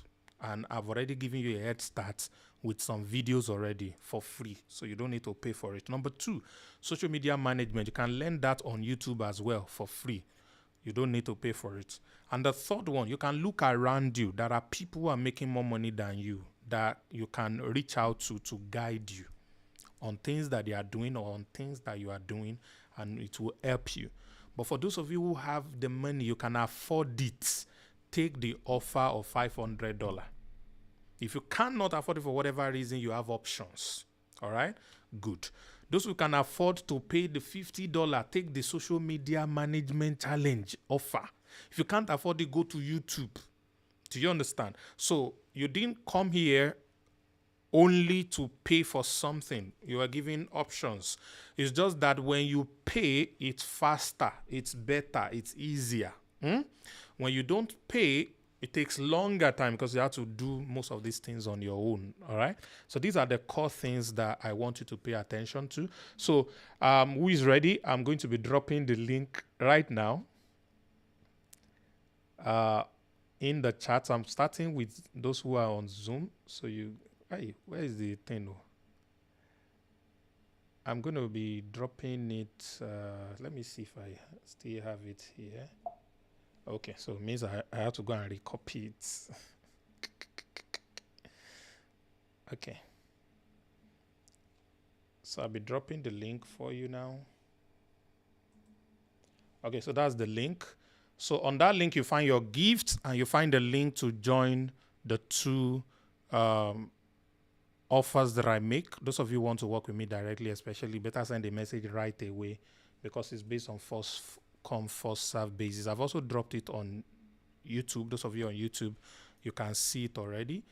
and I've already given you a head start with some videos already for free, so you don't need to pay for it. Number 2, social media management. You can learn that on YouTube as well for free. You don't need to pay for it. And the third one, you can look around you. There are people who are making more money than you that you can reach out to guide you on things that they are doing or on things that you are doing, and it will help you. But for those of you who have the money, you can afford it, take the offer of $500. If you cannot afford it for whatever reason, you have options. All right? Good. Those who can afford to pay the $50, take the social media management challenge offer. If you can't afford it, go to YouTube. Do you understand? So you didn't come here only to pay for something. You are given options. It's just that when you pay, it's faster, it's better, it's easier. When you don't pay, It takes longer time because you have to do most of these things on your own. All right. So these are the core things that I want you to pay attention to. So who is ready? I'm going to be dropping the link right now in the chat. I'm starting with those who are on Zoom. So hey, where is the thing? I'm going to be dropping it. Let me see if I still have it here. Okay, so it means I have to go and recopy it. Okay. So I'll be dropping the link for you now. Okay, so that's the link. So on that link, you find your gifts and you find the link to join the two offers that I make. Those of you who want to work with me directly, especially, better send a message right away because it's based on first come, first serve basis. I've also dropped it on YouTube. Those of you on YouTube, you can see it already.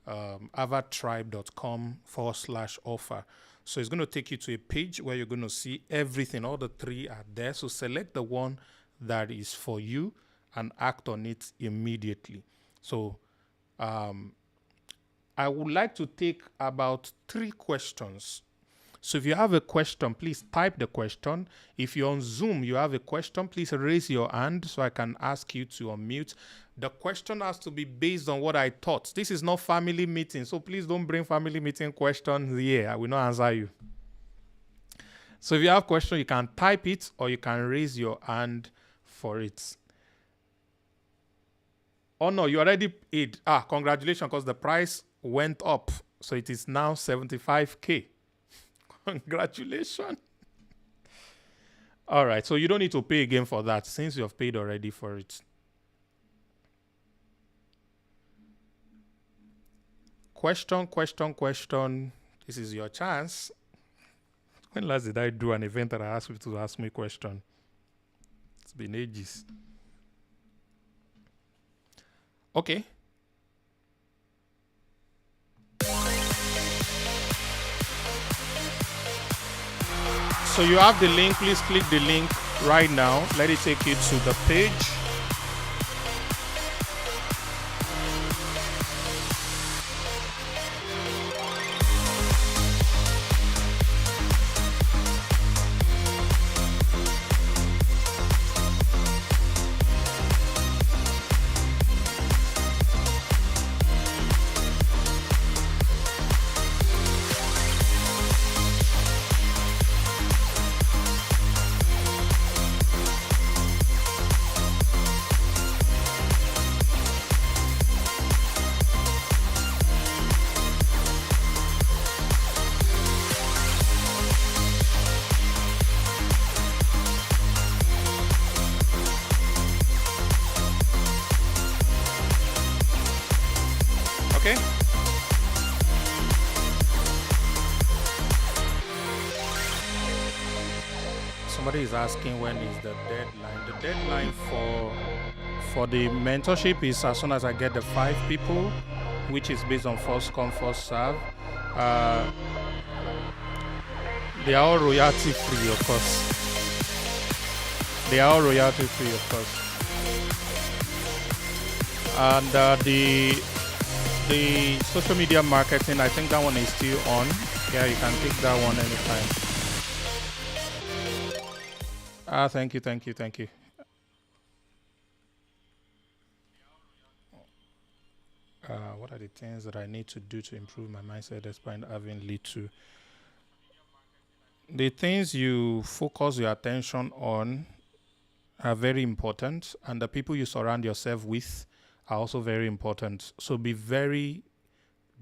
avatribe.com/offer. So it's going to take you to a page where you're going to see everything. All the three are there. So select the one that is for you and act on it immediately. So I would like to take about 3 questions. So if you have a question, please type the question. If you're on Zoom, you have a question, please raise your hand so I can ask you to unmute. The question has to be based on what I taught. This is not family meeting, so please don't bring family meeting questions here. I will not answer you. So if you have a question, you can type it or you can raise your hand for it. Oh no, you already paid. Congratulations, because the price went up. So it is now 75K. Congratulations. All right, so you don't need to pay again for that since you have paid already for it. Question. This is your chance. When last did I do an event that I asked people to ask me a question? It's been ages. Okay. So you have the link. Please click the link right now. Let it take you to the page. Okay. Somebody is asking when is the deadline. The deadline for the mentorship is as soon as I get the 5 people, which is based on first come, first serve. They are all royalty free, of course. They are all royalty free, of course. And the social media marketing, I think that one is still on. Yeah, you can pick that one anytime. Thank you. What are the things that I need to do to improve my mindset despite having little? The things you focus your attention on are very important, and the people you surround yourself with are also very important. So be very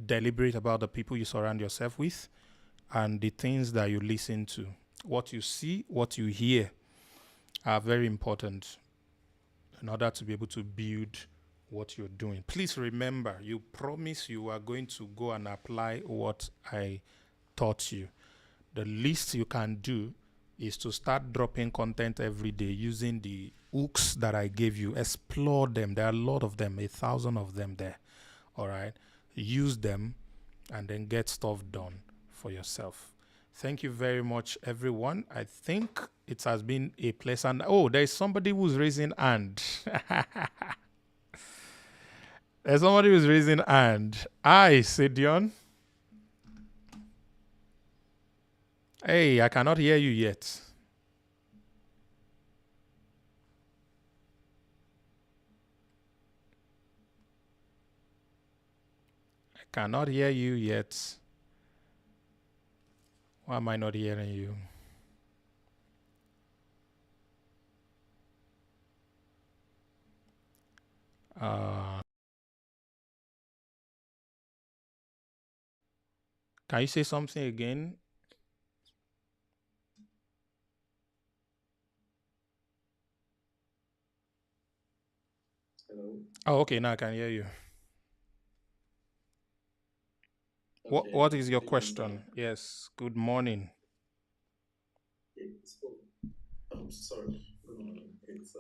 deliberate about the people you surround yourself with and the things that you listen to. What you see, what you hear are very important in order to be able to build what you're doing. Please remember, you promise you are going to go and apply what I taught you. The least you can do is to start dropping content every day using the hooks that I gave you. Explore them. There are a lot of them, 1,000 of them there. All right. Use them and then get stuff done for yourself. Thank you very much, everyone. I think it has been a pleasant. Oh, there is somebody who's raising hand. There's somebody who's raising hand. Hi, Sidion. Hey, I cannot hear you yet. I cannot hear you yet. Why am I not hearing you? Uh, can you say something again? Hello. Oh, okay. Now I can hear you. What Okay. is your Good evening, question? sir. Yes. Good morning. It's sorry. Good morning. It's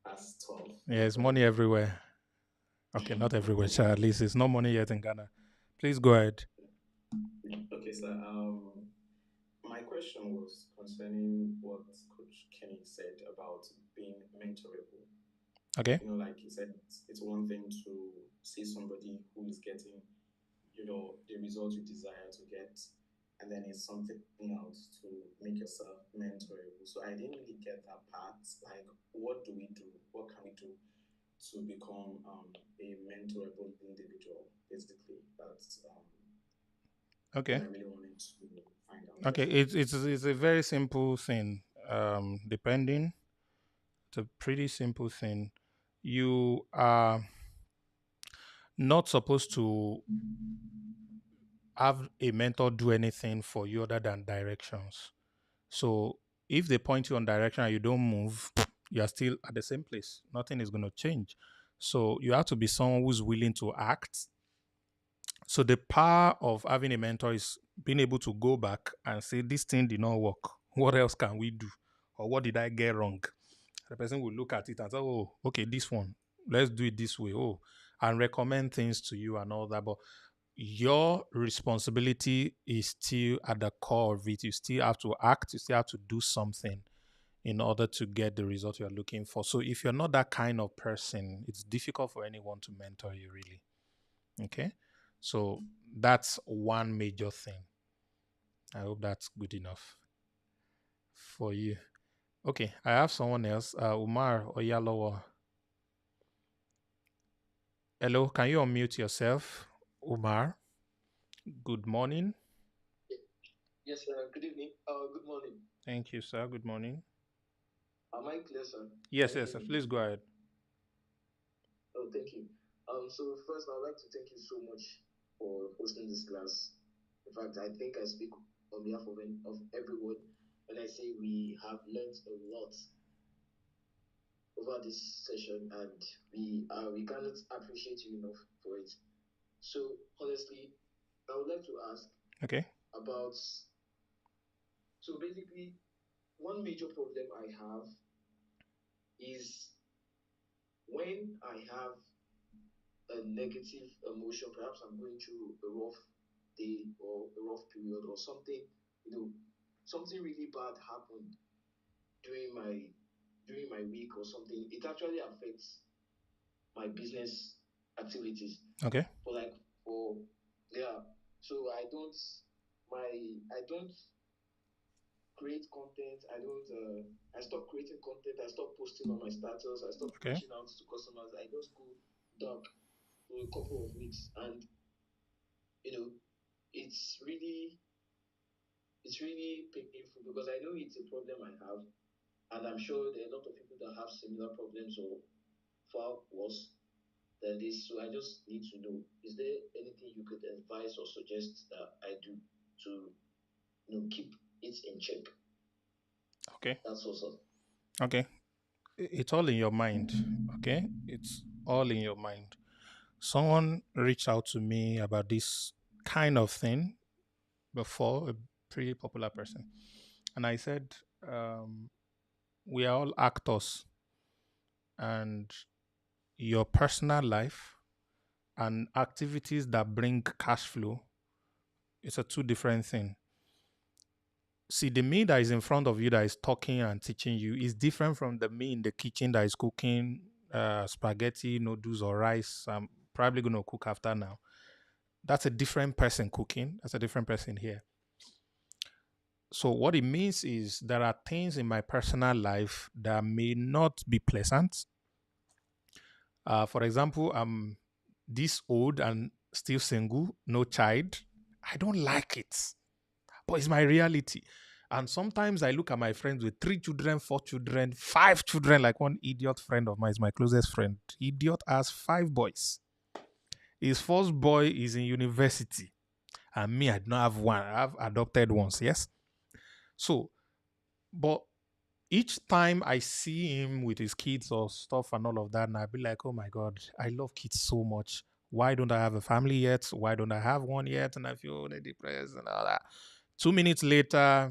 past 12 Yeah, it's money currently. everywhere. Okay, not everywhere, sure. At least it's no money yet in Ghana. Please go ahead. Okay, sir. My question was concerning what Coach Kenny said about being mentorable. Okay. Like he said, it's one thing to see somebody who is getting, the results you desire to get, and then it's something else to make yourself mentorable. So I didn't really get that part. Like, what do we do? What can we do to become a mentorable individual? Basically, that's what Okay. I really wanted to find out. Okay. Yes, sir. It's a very simple thing. Depending, it's a pretty simple thing. You are not supposed to have a mentor do anything for you other than directions. So if they point you on direction and you don't move, you are still at the same place. Nothing is going to change. So you have to be someone who's willing to act. So the power of having a mentor is being able to go back and say, this thing did not work. What else can we do? Or what did I get wrong? The person will look at it and say, oh, okay, this one, let's do it this way. Oh, and recommend things to you and all that. But your responsibility is still at the core of it. You still have to act, you still have to do something in order to get the result you're looking for. So if you're not that kind of person, it's difficult for anyone to mentor you, really. Okay. So that's one major thing. I hope that's good enough for you. Okay. I have someone else, Umar Oyalowo. Hello. Can you unmute yourself, Umar? Good morning. Yes, sir. Good evening. Good morning. Thank you, sir. Good morning. Am I clear, sir? Can Yes, you yes, hear sir. me? Please go ahead. Oh, thank you. So first, I'd like to thank you so much for hosting this class. In fact, I think I speak on behalf of everyone when I say we have learned a lot over this session, and we cannot appreciate you enough for it. So honestly, I would like to ask Okay. about. So basically, one major problem I have is when I have a negative emotion. Perhaps I'm going through a rough day or a rough period or something, you know, something really bad happened during my during my week or something. It actually affects my business activities. Okay. For like for yeah. So I don't create content. I stop creating content. I stop posting on my status. I stop Okay. reaching out to customers. I just go dark for a couple of weeks, and you know it's really it's really painful because I know it's a problem I have, and I'm sure there are a lot of people that have similar problems or far worse than this. So I just need to know: is there anything you could advise or suggest that I do to keep it in check? Okay. That's also Okay. It's all in your mind. Okay. It's all in your mind. Someone reached out to me about this kind of thing before, a pretty popular person. And I said, we are all actors, and your personal life and activities that bring cash flow is a two different thing. See, the me that is in front of you that is talking and teaching you is different from the me in the kitchen that is cooking spaghetti, noodles, or rice, probably going to cook after now. That's a different person cooking. That's a different person here. So what it means is there are things in my personal life that may not be pleasant. For example, I'm this old and still single, no child. I don't like it, but it's my reality. And sometimes I look at my friends with 3 children, 4 children, 5 children, like one idiot friend of mine is my closest friend. Idiot has 5 boys. His first boy is in university. And me, I don't have one. I have adopted ones, yes? So, but each time I see him with his kids or stuff and all of that, and I'll be like, oh my God, I love kids so much. Why don't I have a family yet? Why don't I have one yet? And I feel depressed and all that. 2 minutes later,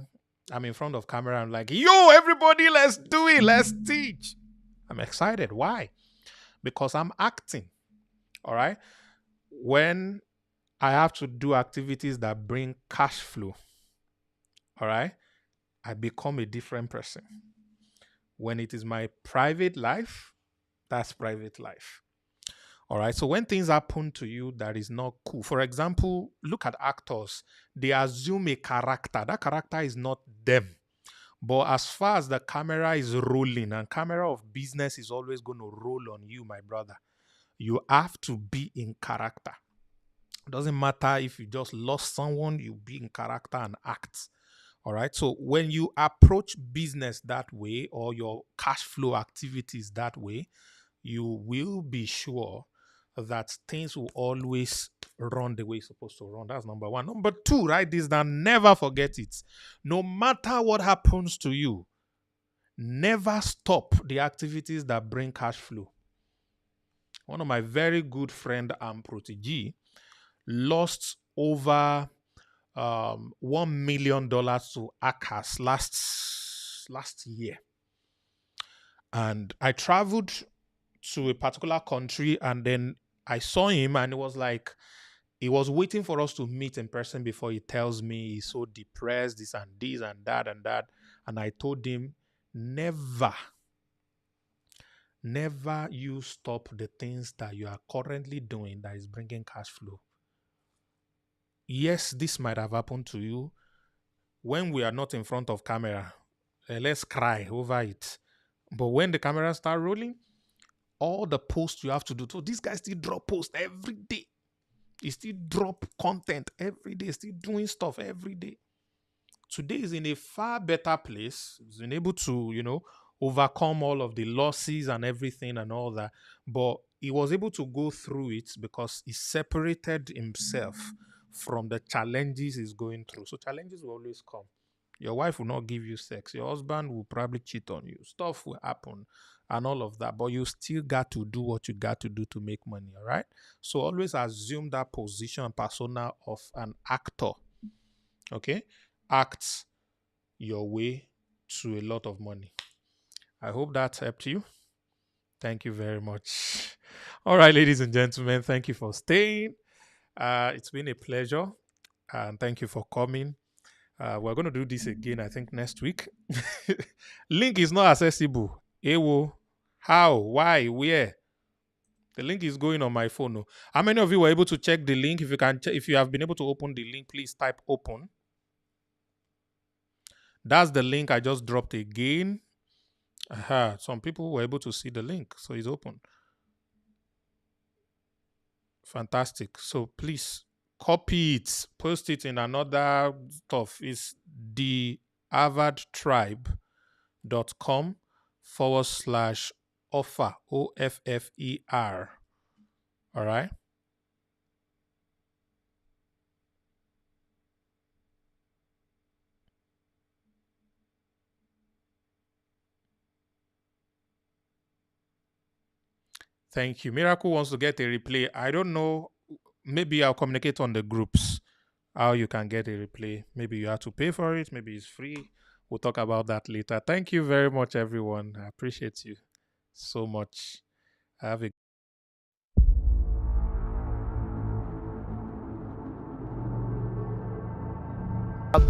I'm in front of camera. I'm like, yo, everybody, let's do it. Let's teach. I'm excited. Why? Because I'm acting. All right. When I have to do activities that bring cash flow, all right, I become a different person. When it is my private life, that's private life. All right. So when things happen to you that is not cool, for example, look at actors. They assume a character. That character is not them. But as far as the camera is rolling, and camera of business is always going to roll on you, my brother, you have to be in character. It doesn't matter if you just lost someone, you be in character and act. All right. So when you approach business that way or your cash flow activities that way, you will be sure that things will always run the way it's supposed to run. That's number one. Number two, write this down. Never forget it. No matter what happens to you, never stop the activities that bring cash flow. One of my very good friend and protege lost over $1 million to ACAS last year. And I traveled to a particular country and then I saw him and it was like he was waiting for us to meet in person before he tells me he's so depressed, this and that and that. And I told him, never you stop the things that you are currently doing that is bringing cash flow. Yes, this might have happened to you. When we are not in front of camera, let's cry over it. But when the camera start rolling, all the posts you have to do. So these guys still drop posts every day. He still drop content every day, still doing stuff every day. Today is in a far better place. He's been able to, overcome all of the losses and everything and all that. But he was able to go through it because he separated himself from the challenges he's going through. So challenges will always come. Your wife will not give you sex. Your husband will probably cheat on you. Stuff will happen and all of that. But you still got to do what you got to do to make money, all right? So always assume that position and persona of an actor, okay? Act your way to a lot of money. I hope that helped you. Thank you very much. All right, ladies and gentlemen, thank you for staying. It's been a pleasure. And thank you for coming. We're going to do this again, I think, next week. Link is not accessible. Ewo, how, why, where? The link is going on my phone. Oh. How many of you were able to check the link? If you can, if you have been able to open the link, please type open. That's the link I just dropped again. Aha, some people were able to see the link, so it's open. Fantastic. So please copy it, post it in another stuff. It's the harvardtribe.com/offer, OFFER. All right. Thank you. Miracle wants to get a replay. I don't know. Maybe I'll communicate on the groups how you can get a replay. Maybe you have to pay for it. Maybe it's free. We'll talk about that later. Thank you very much, everyone. I appreciate you so much. Have a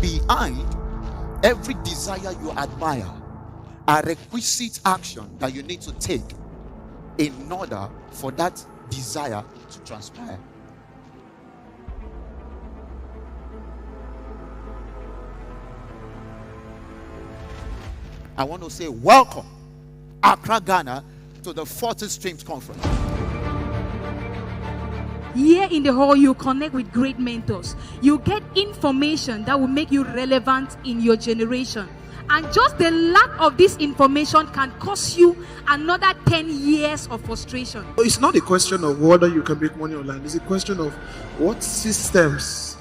behind every desire you admire are requisite action that you need to take in order for that desire to transpire. I want to say welcome, Accra, Ghana, to the 40 Streams Conference. Here in the hall, you connect with great mentors. You get information that will make you relevant in your generation. And just the lack of this information can cost you another 10 years of frustration. It's not a question of whether you can make money online. It's a question of what systems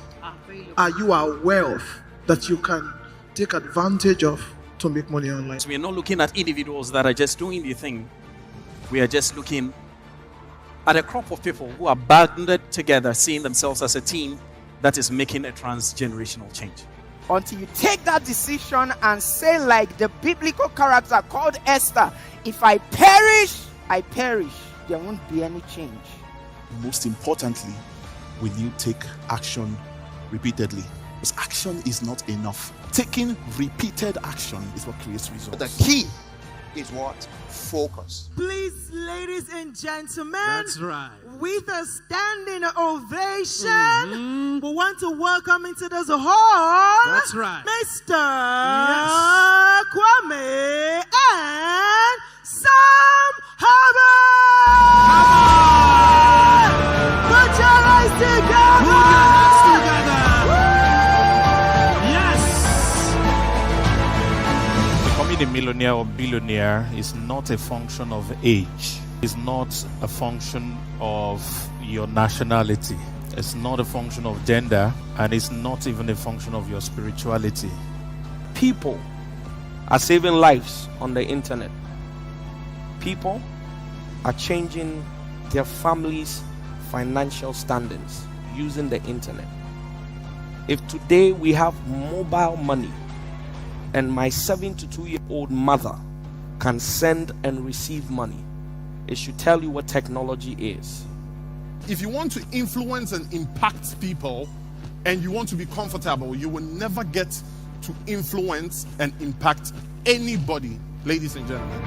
are you aware of that you can take advantage of to make money online. So we are not looking at individuals that are just doing the thing. We are just looking at a crop of people who are banded together, seeing themselves as a team that is making a transgenerational change. Until you take that decision and say, like the biblical character called Esther, if I perish, I perish. There won't be any change. Most importantly, will you take action repeatedly? Because action is not enough. Taking repeated action is what creates results. The key is what? Focus. Please, ladies and gentlemen, That's right. with a standing ovation, we want to welcome into this hall, That's right. Mr. Kwame and Sam Harvard. Put your eyes together. Becoming a millionaire or billionaire is not a function of age. It's not a function of your nationality. It's not a function of gender, and it's not even a function of your spirituality. People are saving lives on the internet. People are changing their families' financial standings using the internet. If today we have mobile money and my 72-year-old mother can send and receive money, it should tell you what technology is. If you want to influence and impact people and you want to be comfortable, you will never get to influence and impact anybody, ladies and gentlemen.